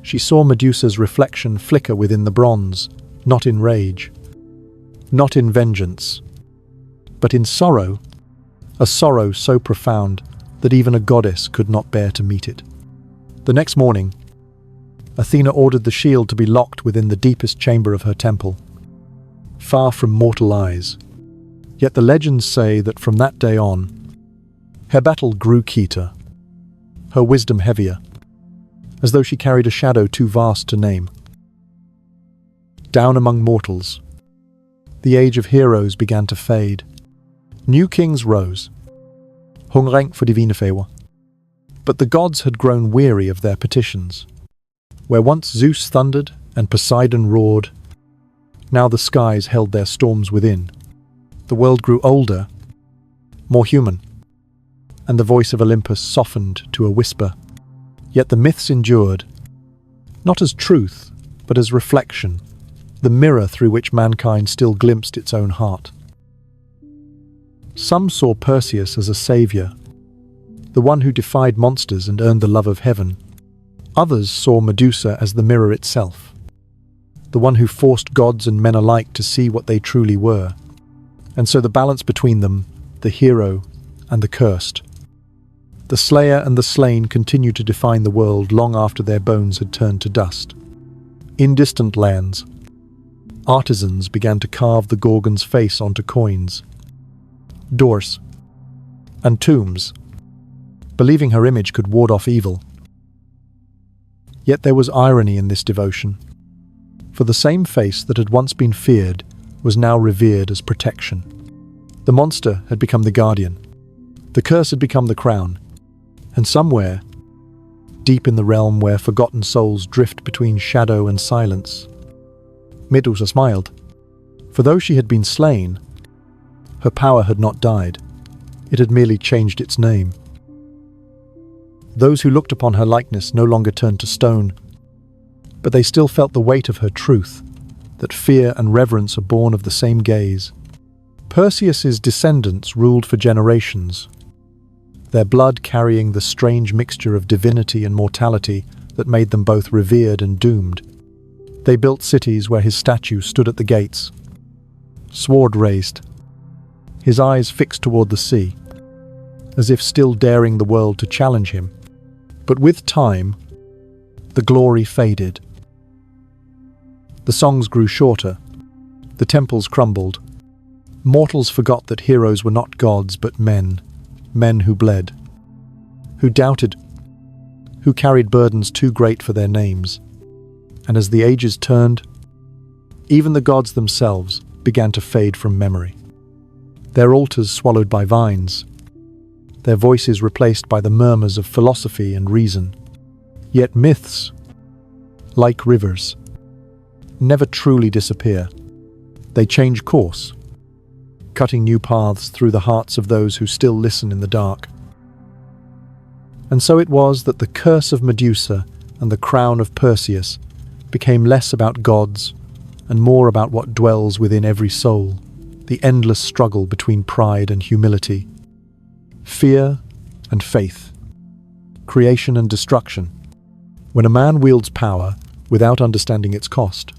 she saw Medusa's reflection flicker within the bronze, not in rage, not in vengeance, but in sorrow, a sorrow so profound that even a goddess could not bear to meet it. The next morning, Athena ordered the shield to be locked within the deepest chamber of her temple, far from mortal eyes. Yet the legends say that from that day on, her battle grew keener, her wisdom heavier, as though she carried a shadow too vast to name. Down among mortals, the age of heroes began to fade. New kings rose, hungrang for divine favor. But the gods had grown weary of their petitions. Where once Zeus thundered and Poseidon roared, now the skies held their storms within. The world grew older, more human, and the voice of Olympus softened to a whisper. Yet the myths endured, not as truth, but as reflection, the mirror through which mankind still glimpsed its own heart. Some saw Perseus as a savior, the one who defied monsters and earned the love of heaven. Others saw Medusa as the mirror itself, the one who forced gods and men alike to see what they truly were. And so the balance between them, the hero and the cursed, the slayer and the slain, continued to define the world long after their bones had turned to dust. In distant lands, artisans began to carve the Gorgon's face onto coins, doors, and tombs, believing her image could ward off evil. Yet there was irony in this devotion, for the same face that had once been feared was now revered as protection. The monster had become the guardian, the curse had become the crown, and somewhere, deep in the realm where forgotten souls drift between shadow and silence, Medusa smiled, for though she had been slain, her power had not died, it had merely changed its name. Those who looked upon her likeness no longer turned to stone, but they still felt the weight of her truth, that fear and reverence are born of the same gaze. Perseus's descendants ruled for generations, their blood carrying the strange mixture of divinity and mortality that made them both revered and doomed. They built cities where his statue stood at the gates, sword raised, his eyes fixed toward the sea, as if still daring the world to challenge him. But with time, the glory faded. The songs grew shorter, the temples crumbled. Mortals forgot that heroes were not gods but men, men who bled, who doubted, who carried burdens too great for their names. And as the ages turned, even the gods themselves began to fade from memory. Their altars swallowed by vines, their voices replaced by the murmurs of philosophy and reason. Yet myths, like rivers, never truly disappear. They change course, cutting new paths through the hearts of those who still listen in the dark. And so it was that the curse of Medusa and the crown of Perseus became less about gods and more about what dwells within every soul, the endless struggle between pride and humility, fear and faith, creation and destruction. When a man wields power without understanding its cost,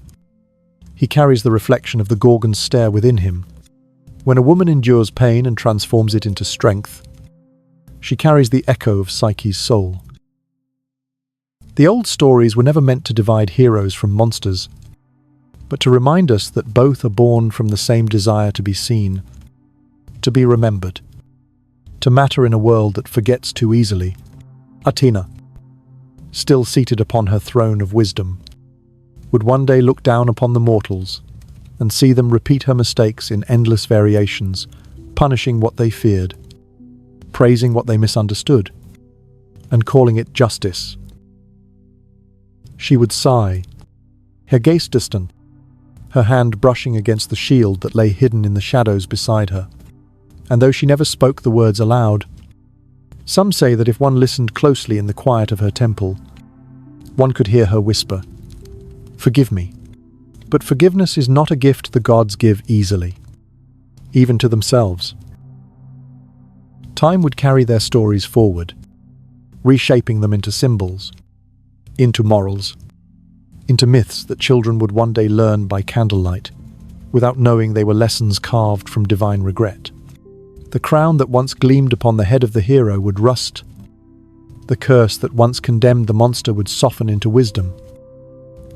he carries the reflection of the Gorgon's stare within him. When a woman endures pain and transforms it into strength, she carries the echo of Psyche's soul. The old stories were never meant to divide heroes from monsters, but to remind us that both are born from the same desire to be seen, to be remembered, to matter in a world that forgets too easily. Athena, still seated upon her throne of wisdom, would one day look down upon the mortals and see them repeat her mistakes in endless variations, punishing what they feared, praising what they misunderstood, and calling it justice. She would sigh, her gaze distant, her hand brushing against the shield that lay hidden in the shadows beside her. And though she never spoke the words aloud, some say that if one listened closely in the quiet of her temple, one could hear her whisper, "Forgive me." But forgiveness is not a gift the gods give easily, even to themselves. Time would carry their stories forward, reshaping them into symbols, into morals, into myths that children would one day learn by candlelight, without knowing they were lessons carved from divine regret. The crown that once gleamed upon the head of the hero would rust. The curse that once condemned the monster would soften into wisdom,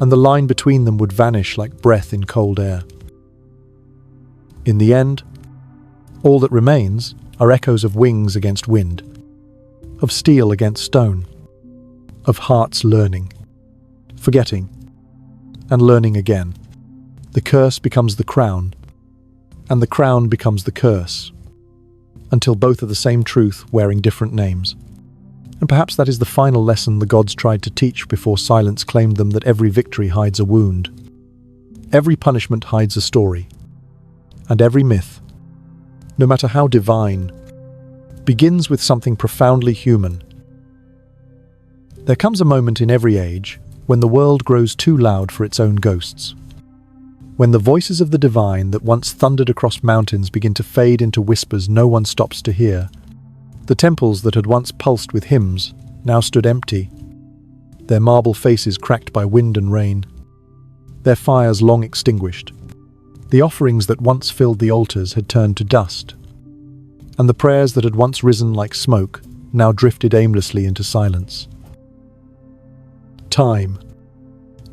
and the line between them would vanish like breath in cold air. In the end, all that remains are echoes of wings against wind, of steel against stone, of hearts learning, forgetting, and learning again. The curse becomes the crown, and the crown becomes the curse, until both are the same truth wearing different names. And perhaps that is the final lesson the gods tried to teach before silence claimed them, that every victory hides a wound, every punishment hides a story, and every myth, no matter how divine, begins with something profoundly human. There comes a moment in every age when the world grows too loud for its own ghosts, when the voices of the divine that once thundered across mountains begin to fade into whispers no one stops to hear. The temples that had once pulsed with hymns now stood empty, their marble faces cracked by wind and rain, their fires long extinguished. The offerings that once filled the altars had turned to dust, and the prayers that had once risen like smoke now drifted aimlessly into silence. Time,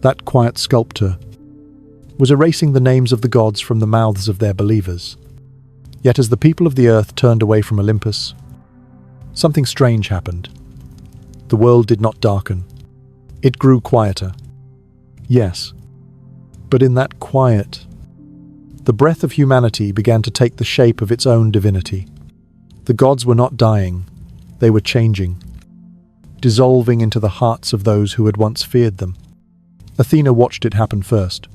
that quiet sculptor, was erasing the names of the gods from the mouths of their believers. Yet as the people of the earth turned away from Olympus, something strange happened. The world did not darken. It grew quieter. Yes, but in that quiet, the breath of humanity began to take the shape of its own divinity. The gods were not dying, they were changing, dissolving into the hearts of those who had once feared them. Athena watched it happen first.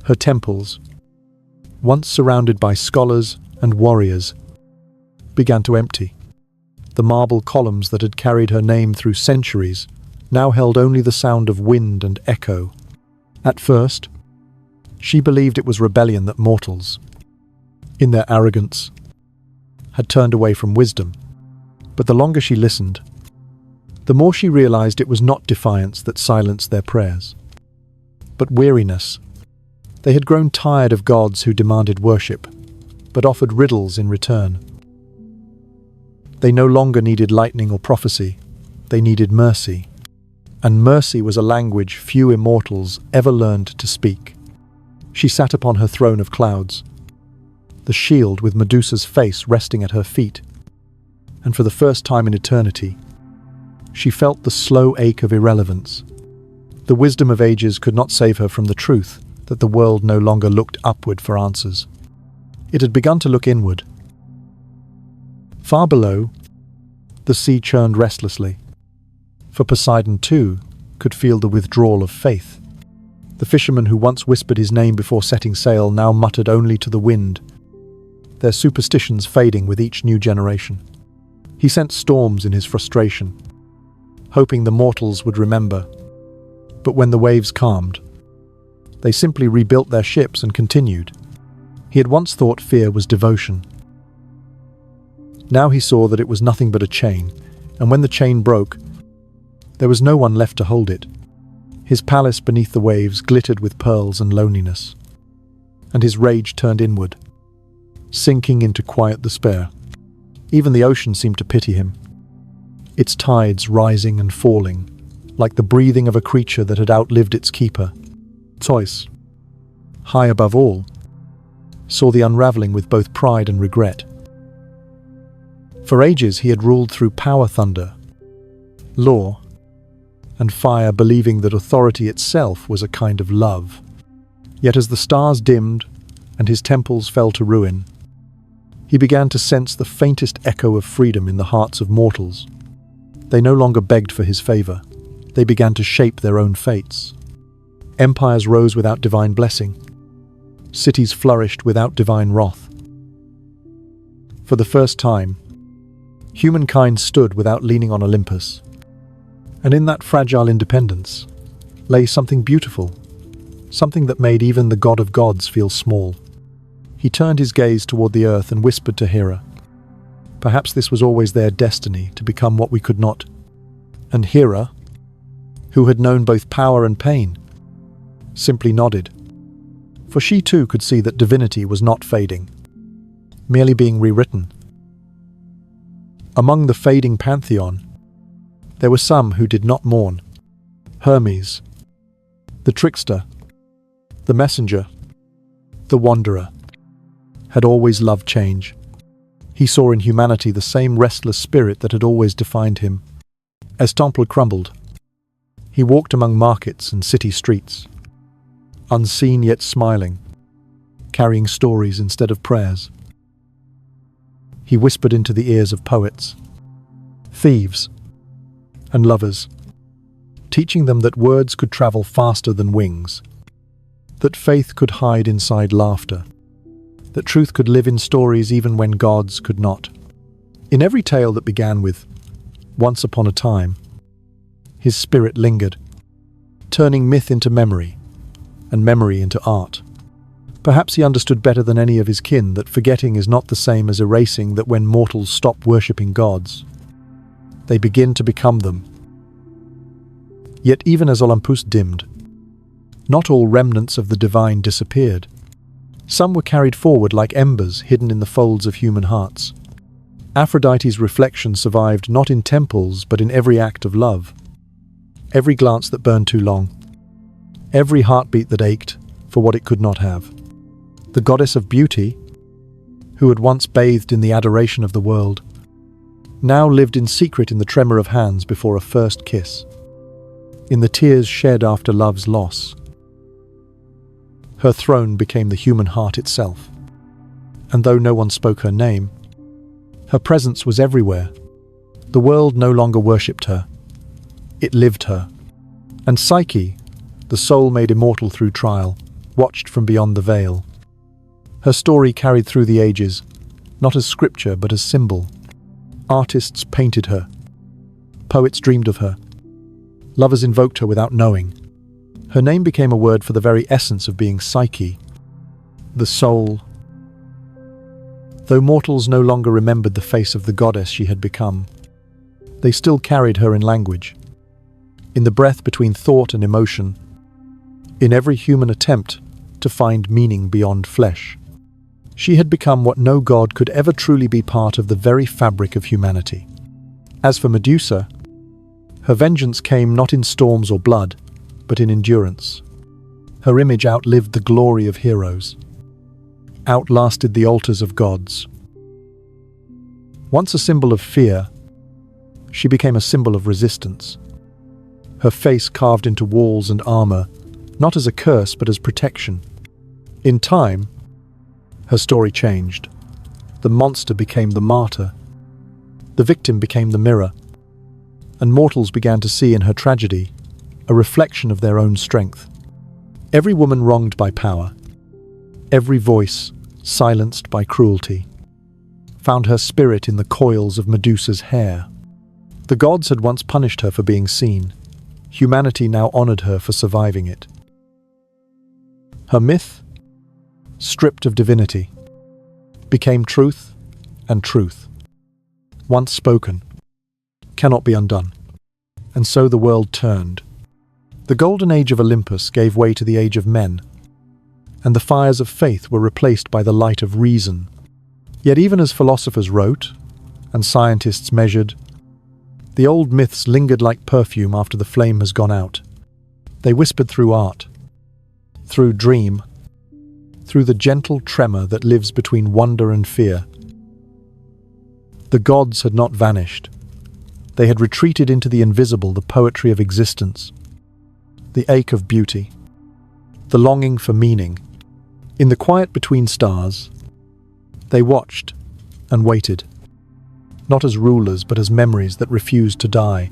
Her temples, once surrounded by scholars and warriors, began to empty. The marble columns that had carried her name through centuries now held only the sound of wind and echo. At first, she believed it was rebellion that mortals, in their arrogance, had turned away from wisdom. But the longer she listened, the more she realized it was not defiance that silenced their prayers, but weariness. They had grown tired of gods who demanded worship, but offered riddles in return. They no longer needed lightning or prophecy, they needed mercy. And mercy was a language few immortals ever learned to speak. She sat upon her throne of clouds, the shield with Medusa's face resting at her feet, and for the first time in eternity, she felt the slow ache of irrelevance. The wisdom of ages could not save her from the truth that the world no longer looked upward for answers. It had begun to look inward. Far below, the sea churned restlessly, for Poseidon too could feel the withdrawal of faith. The fisherman who once whispered his name before setting sail now muttered only to the wind, their superstitions fading with each new generation. He sent storms in his frustration, hoping the mortals would remember. But when the waves calmed, they simply rebuilt their ships and continued. He had once thought fear was devotion. Now he saw that it was nothing but a chain, and when the chain broke, there was no one left to hold it. His palace beneath the waves glittered with pearls and loneliness, and his rage turned inward, sinking into quiet despair. Even the ocean seemed to pity him, its tides rising and falling, like the breathing of a creature that had outlived its keeper. Zeus, high above all, saw the unraveling with both pride and regret. For ages he had ruled through power thunder, law, and fire, believing that authority itself was a kind of love. Yet as the stars dimmed and his temples fell to ruin, he began to sense the faintest echo of freedom in the hearts of mortals. They no longer begged for his favor. They began to shape their own fates. Empires rose without divine blessing. Cities flourished without divine wrath. For the first time, humankind stood without leaning on Olympus. And in that fragile independence lay something beautiful, something that made even the god of gods feel small. He turned his gaze toward the earth and whispered to Hera, "Perhaps this was always their destiny, to become what we could not." And Hera, who had known both power and pain, simply nodded. For she too could see that divinity was not fading, merely being rewritten. Among the fading pantheon, there were some who did not mourn. Hermes, the trickster, the messenger, the wanderer, had always loved change. He saw in humanity the same restless spirit that had always defined him. As temple crumbled, he walked among markets and city streets, unseen yet smiling, carrying stories instead of prayers. He whispered into the ears of poets, thieves, and lovers, teaching them that words could travel faster than wings, that faith could hide inside laughter, that truth could live in stories even when gods could not. In every tale that began with "once upon a time," his spirit lingered, turning myth into memory, and memory into art. Perhaps he understood better than any of his kin that forgetting is not the same as erasing, that when mortals stop worshipping gods, they begin to become them. Yet even as Olympus dimmed, not all remnants of the divine disappeared. Some were carried forward like embers hidden in the folds of human hearts. Aphrodite's reflection survived not in temples but in every act of love, every glance that burned too long, every heartbeat that ached for what it could not have. The goddess of beauty, who had once bathed in the adoration of the world, now lived in secret in the tremor of hands before a first kiss, in the tears shed after love's loss. Her throne became the human heart itself, and though no one spoke her name, her presence was everywhere. The world no longer worshipped her, it lived her. And Psyche, the soul made immortal through trial, watched from beyond the veil. Her story carried through the ages, not as scripture but as symbol. Artists painted her, poets dreamed of her, lovers invoked her without knowing. Her name became a word for the very essence of being Psyche, the soul. Though mortals no longer remembered the face of the goddess she had become, they still carried her in language, in the breath between thought and emotion, in every human attempt to find meaning beyond flesh. She had become what no god could ever truly be, part of the very fabric of humanity. As for Medusa, her vengeance came not in storms or blood, but in endurance. Her image outlived the glory of heroes, outlasted the altars of gods. Once a symbol of fear, she became a symbol of resistance. Her face carved into walls and armor, not as a curse but as protection. In time, her story changed. The monster became the martyr. The victim became the mirror. And mortals began to see in her tragedy a reflection of their own strength. Every woman wronged by power, every voice silenced by cruelty, found her spirit in the coils of Medusa's hair. The gods had once punished her for being seen. Humanity now honored her for surviving it. Her myth, stripped of divinity, became truth, and truth, once spoken, cannot be undone. And so the world turned. The golden age of Olympus gave way to the age of men, and the fires of faith were replaced by the light of reason. Yet even as philosophers wrote, and scientists measured, the old myths lingered like perfume after the flame has gone out. They whispered through art, through dream, through the gentle tremor that lives between wonder and fear. The gods had not vanished. They had retreated into the invisible, the poetry of existence, the ache of beauty, the longing for meaning. In the quiet between stars, they watched and waited. not as rulers but as memories that refused to die.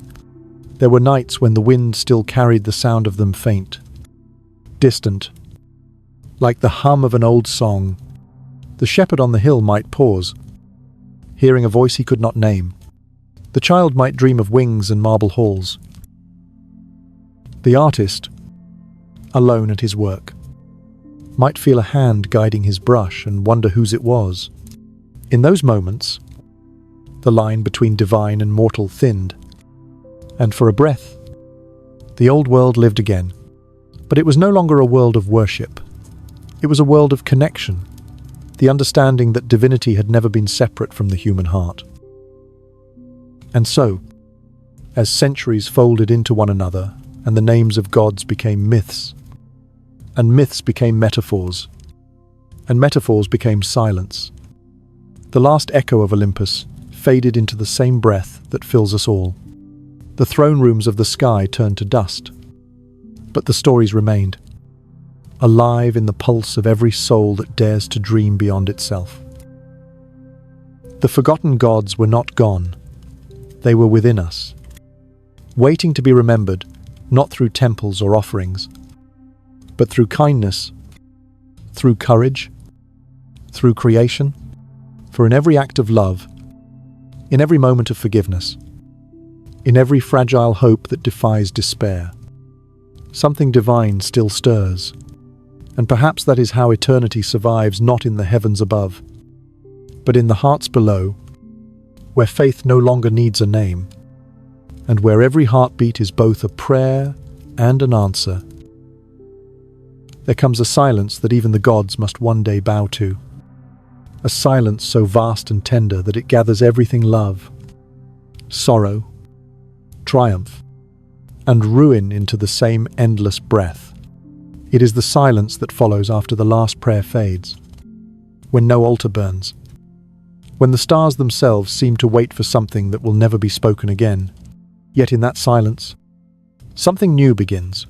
There were nights when the wind still carried the sound of them faint, distant, like the hum of an old song. The shepherd on the hill might pause, hearing a voice he could not name. The child might dream of wings and marble halls. The artist, alone at his work, might feel a hand guiding his brush and wonder whose it was. In those moments, the line between divine and mortal thinned, and for a breath, the old world lived again. But it was no longer a world of worship. It was a world of connection, the understanding that divinity had never been separate from the human heart. And so, as centuries folded into one another and the names of gods became myths, and myths became metaphors, and metaphors became silence, the last echo of Olympus faded into the same breath that fills us all. The throne rooms of the sky turned to dust, but the stories remained, alive in the pulse of every soul that dares to dream beyond itself. The forgotten gods were not gone. They were within us, waiting to be remembered, not through temples or offerings, but through kindness, through courage, through creation. For in every act of love, in every moment of forgiveness, in every fragile hope that defies despair, something divine still stirs. And perhaps that is how eternity survives, not in the heavens above, but in the hearts below, where faith no longer needs a name, and where every heartbeat is both a prayer and an answer. There comes a silence that even the gods must one day bow to, a silence so vast and tender that it gathers everything: love, sorrow, triumph, and ruin into the same endless breath. It is the silence that follows after the last prayer fades, when no altar burns, when the stars themselves seem to wait for something that will never be spoken again. Yet in that silence, something new begins.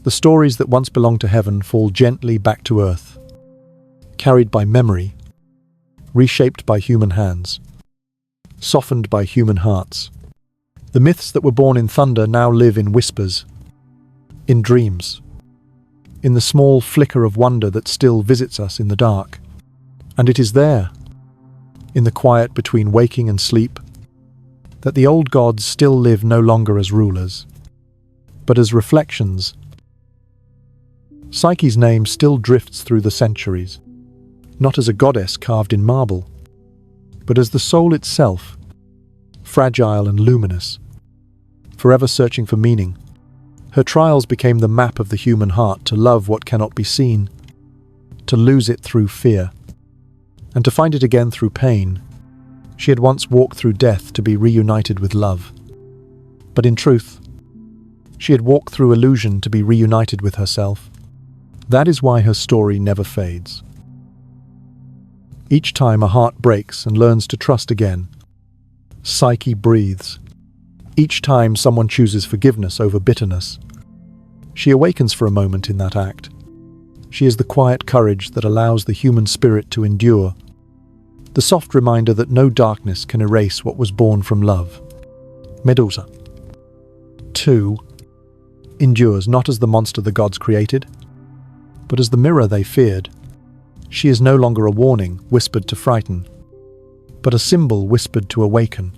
The stories that once belonged to heaven fall gently back to earth, carried by memory, reshaped by human hands, softened by human hearts. The myths that were born in thunder now live in whispers, in dreams, in the small flicker of wonder that still visits us in the dark. And it is there, in the quiet between waking and sleep, that the old gods still live, no longer as rulers, but as reflections. Psyche's name still drifts through the centuries, not as a goddess carved in marble, but as the soul itself, fragile and luminous, forever searching for meaning. Her trials became the map of the human heart, to love what cannot be seen, to lose it through fear, and to find it again through pain. She had once walked through death to be reunited with love. But in truth, she had walked through illusion to be reunited with herself. That is why her story never fades. Each time a heart breaks and learns to trust again, Psyche breathes. Each time someone chooses forgiveness over bitterness, she awakens for a moment in that act. She is the quiet courage that allows the human spirit to endure, the soft reminder that no darkness can erase what was born from love. Medusa, too, endures not as the monster the gods created, but as the mirror they feared. She is no longer a warning whispered to frighten, but a symbol whispered to awaken.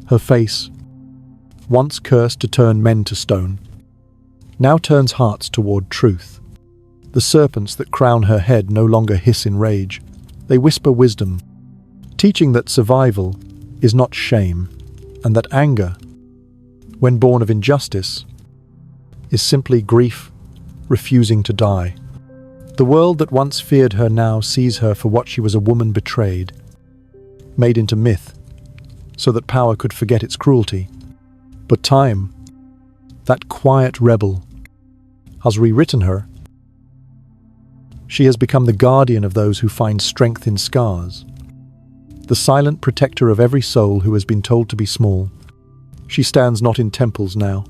Her face, once cursed to turn men to stone, now turns hearts toward truth. The serpents that crown her head no longer hiss in rage. They whisper wisdom, teaching that survival is not shame, and that anger, when born of injustice, is simply grief refusing to die. The world that once feared her now sees her for what she was: a woman betrayed, made into myth, so that power could forget its cruelty. But time, that quiet rebel, has rewritten her. She has become the guardian of those who find strength in scars, the silent protector of every soul who has been told to be small. She stands not in temples now,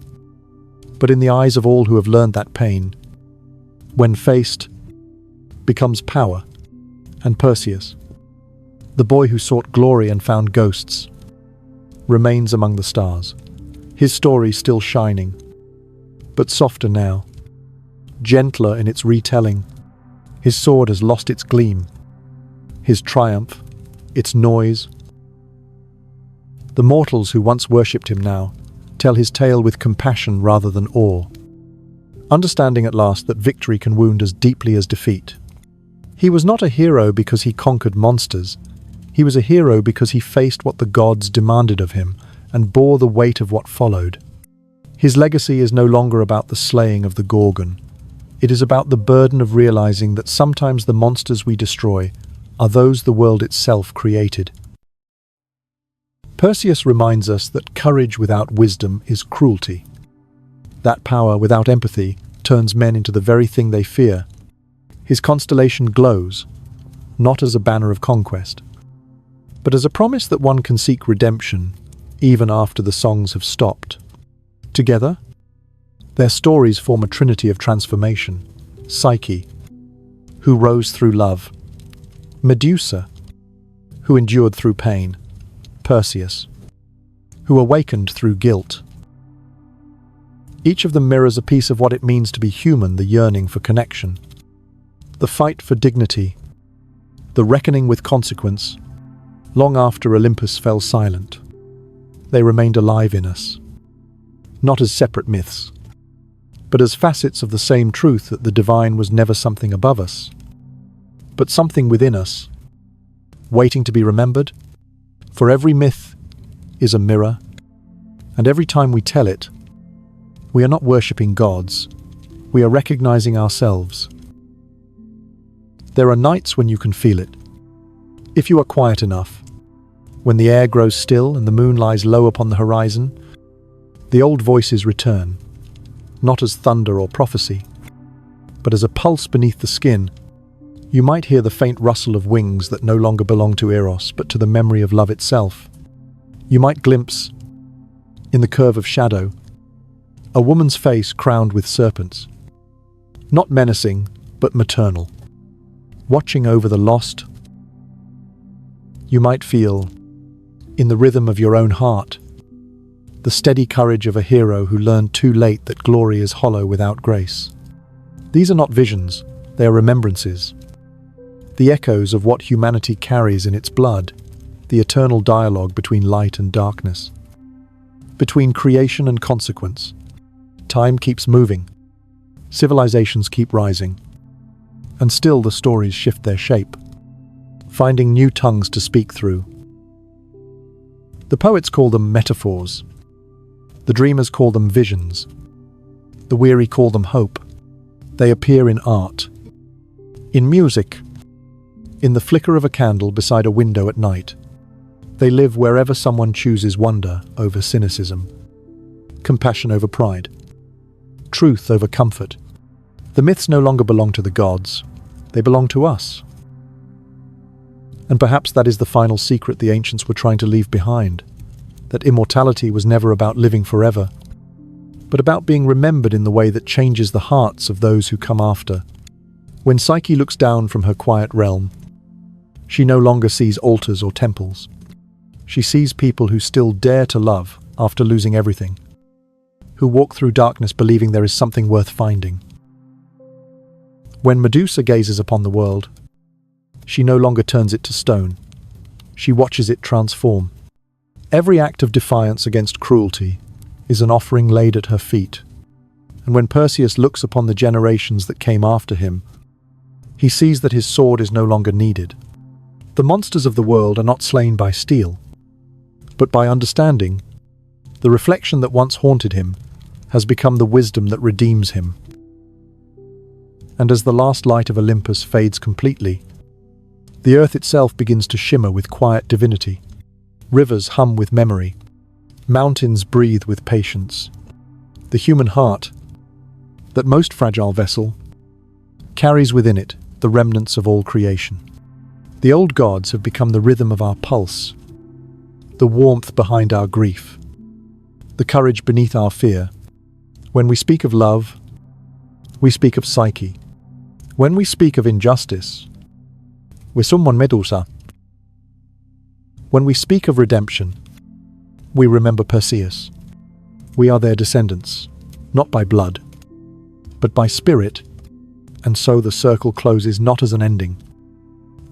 but in the eyes of all who have learned that pain, when faced, becomes power. And Perseus, The boy who sought glory and found ghosts remains among the stars, his story still shining, but softer now, gentler in its retelling. His sword has lost its gleam, his triumph, its noise. The mortals who once worshipped him now tell his tale with compassion rather than awe, understanding at last that victory can wound as deeply as defeat. He was not a hero because he conquered monsters. He was a hero because he faced what the gods demanded of him and bore the weight of what followed. His legacy is no longer about the slaying of the Gorgon. It is about the burden of realizing that sometimes the monsters we destroy are those the world itself created. Perseus reminds us that courage without wisdom is cruelty. That power without empathy turns men into the very thing they fear. His constellation glows, not as a banner of conquest, but as a promise that one can seek redemption even after the songs have stopped. Together, their stories form a trinity of transformation. Psyche, who rose through love; Medusa, who endured through pain; Perseus, who awakened through guilt. Each of them mirrors a piece of what it means to be human, the yearning for connection, the fight for dignity, the reckoning with consequence. Long after Olympus fell silent, they remained alive in us, not as separate myths, but as facets of the same truth that the divine was never something above us, but something within us, waiting to be remembered. For every myth is a mirror, and every time we tell it, we are not worshipping gods, we are recognizing ourselves. There are nights when you can feel it. If you are quiet enough, when the air grows still and the moon lies low upon the horizon, the old voices return, not as thunder or prophecy, but as a pulse beneath the skin. You might hear the faint rustle of wings that no longer belong to Eros, but to the memory of love itself. You might glimpse, in the curve of shadow, a woman's face crowned with serpents, not menacing, but maternal, watching over the lost. You might feel, in the rhythm of your own heart, the steady courage of a hero who learned too late that glory is hollow without grace. These are not visions, they are remembrances, the echoes of what humanity carries in its blood, the eternal dialogue between light and darkness, between creation and consequence. Time keeps moving, civilizations keep rising, and still the stories shift their shape, finding new tongues to speak through. The poets call them metaphors, the dreamers call them visions, the weary call them hope. They appear in art, in music, in the flicker of a candle beside a window at night. They live wherever someone chooses wonder over cynicism, compassion over pride, truth over comfort. The myths no longer belong to the gods, they belong to us. And perhaps that is the final secret the ancients were trying to leave behind, that immortality was never about living forever, but about being remembered in the way that changes the hearts of those who come after. When Psyche looks down from her quiet realm, she no longer sees altars or temples. She sees people who still dare to love after losing everything, who walk through darkness believing there is something worth finding. When Medusa gazes upon the world, she no longer turns it to stone. She watches it transform. Every act of defiance against cruelty is an offering laid at her feet. And when Perseus looks upon the generations that came after him, he sees that his sword is no longer needed. The monsters of the world are not slain by steel, but by understanding. The reflection that once haunted him has become the wisdom that redeems him. And as the last light of Olympus fades completely, the earth itself begins to shimmer with quiet divinity. Rivers hum with memory. Mountains breathe with patience. The human heart, that most fragile vessel, carries within it the remnants of all creation. The old gods have become the rhythm of our pulse, the warmth behind our grief, the courage beneath our fear. When we speak of love, we speak of Psyche. When we speak of injustice, we're someone Medusa. When we speak of redemption, we remember Perseus. We are their descendants, not by blood, but by spirit, and so the circle closes not as an ending,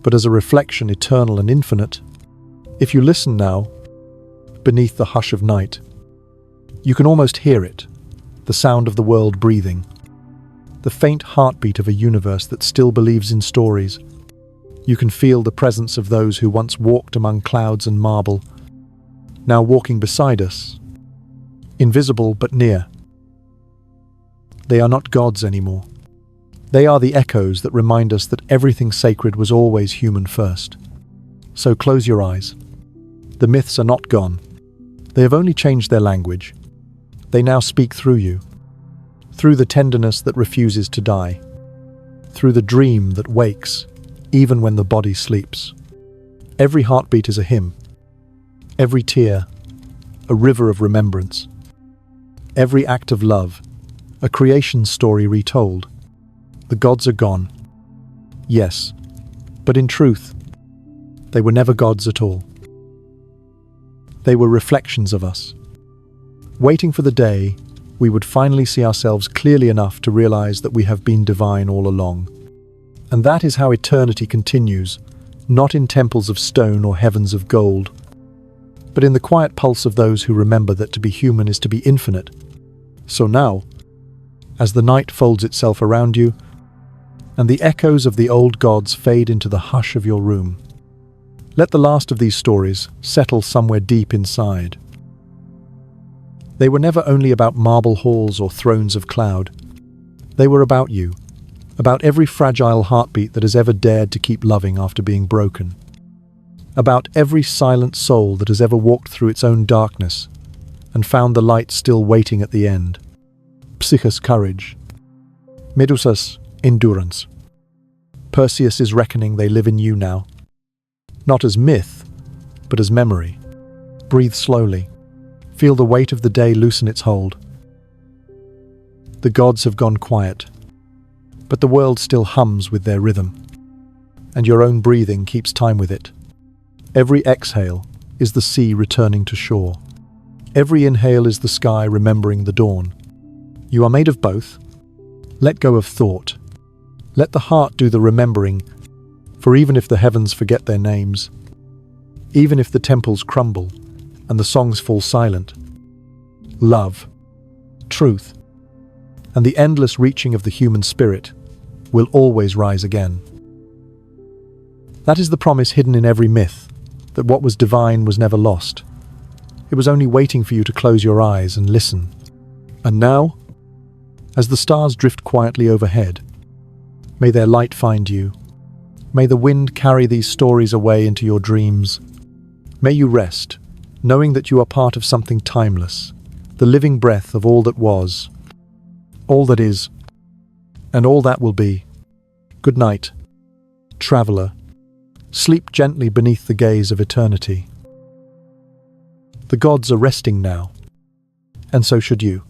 but as a reflection eternal and infinite. If you listen now, beneath the hush of night, you can almost hear it, the sound of the world breathing, the faint heartbeat of a universe that still believes in stories. You can feel the presence of those who once walked among clouds and marble, now walking beside us, invisible but near. They are not gods anymore. They are the echoes that remind us that everything sacred was always human first. So close your eyes. The myths are not gone. They have only changed their language. They now speak through you, through the tenderness that refuses to die, through the dream that wakes even when the body sleeps. Every heartbeat is a hymn, every tear a river of remembrance, every act of love a creation story retold. The gods are gone, yes, but in truth, they were never gods at all. They were reflections of us, waiting for the day we would finally see ourselves clearly enough to realize that we have been divine all along. And that is how eternity continues, not in temples of stone or heavens of gold, but in the quiet pulse of those who remember that to be human is to be infinite. So now, as the night folds itself around you, and the echoes of the old gods fade into the hush of your room, let the last of these stories settle somewhere deep inside. They were never only about marble halls or thrones of cloud. They were about you, about every fragile heartbeat that has ever dared to keep loving after being broken, about every silent soul that has ever walked through its own darkness and found the light still waiting at the end. Psyche's courage, Medusa's endurance, Perseus' reckoning, they live in you now. Not as myth, but as memory. Breathe slowly. Feel the weight of the day loosen its hold. The gods have gone quiet, but the world still hums with their rhythm, and your own breathing keeps time with it. Every exhale is the sea returning to shore. Every inhale is the sky remembering the dawn. You are made of both. Let go of thought. Let the heart do the remembering, for even if the heavens forget their names, even if the temples crumble and the songs fall silent, love, truth, and the endless reaching of the human spirit will always rise again. That is the promise hidden in every myth, that what was divine was never lost. It was only waiting for you to close your eyes and listen. And now, as the stars drift quietly overhead, may their light find you. May the wind carry these stories away into your dreams. May you rest, knowing that you are part of something timeless, the living breath of all that was, all that is, and all that will be. Good night, traveler. Sleep gently beneath the gaze of eternity. The gods are resting now, and so should you.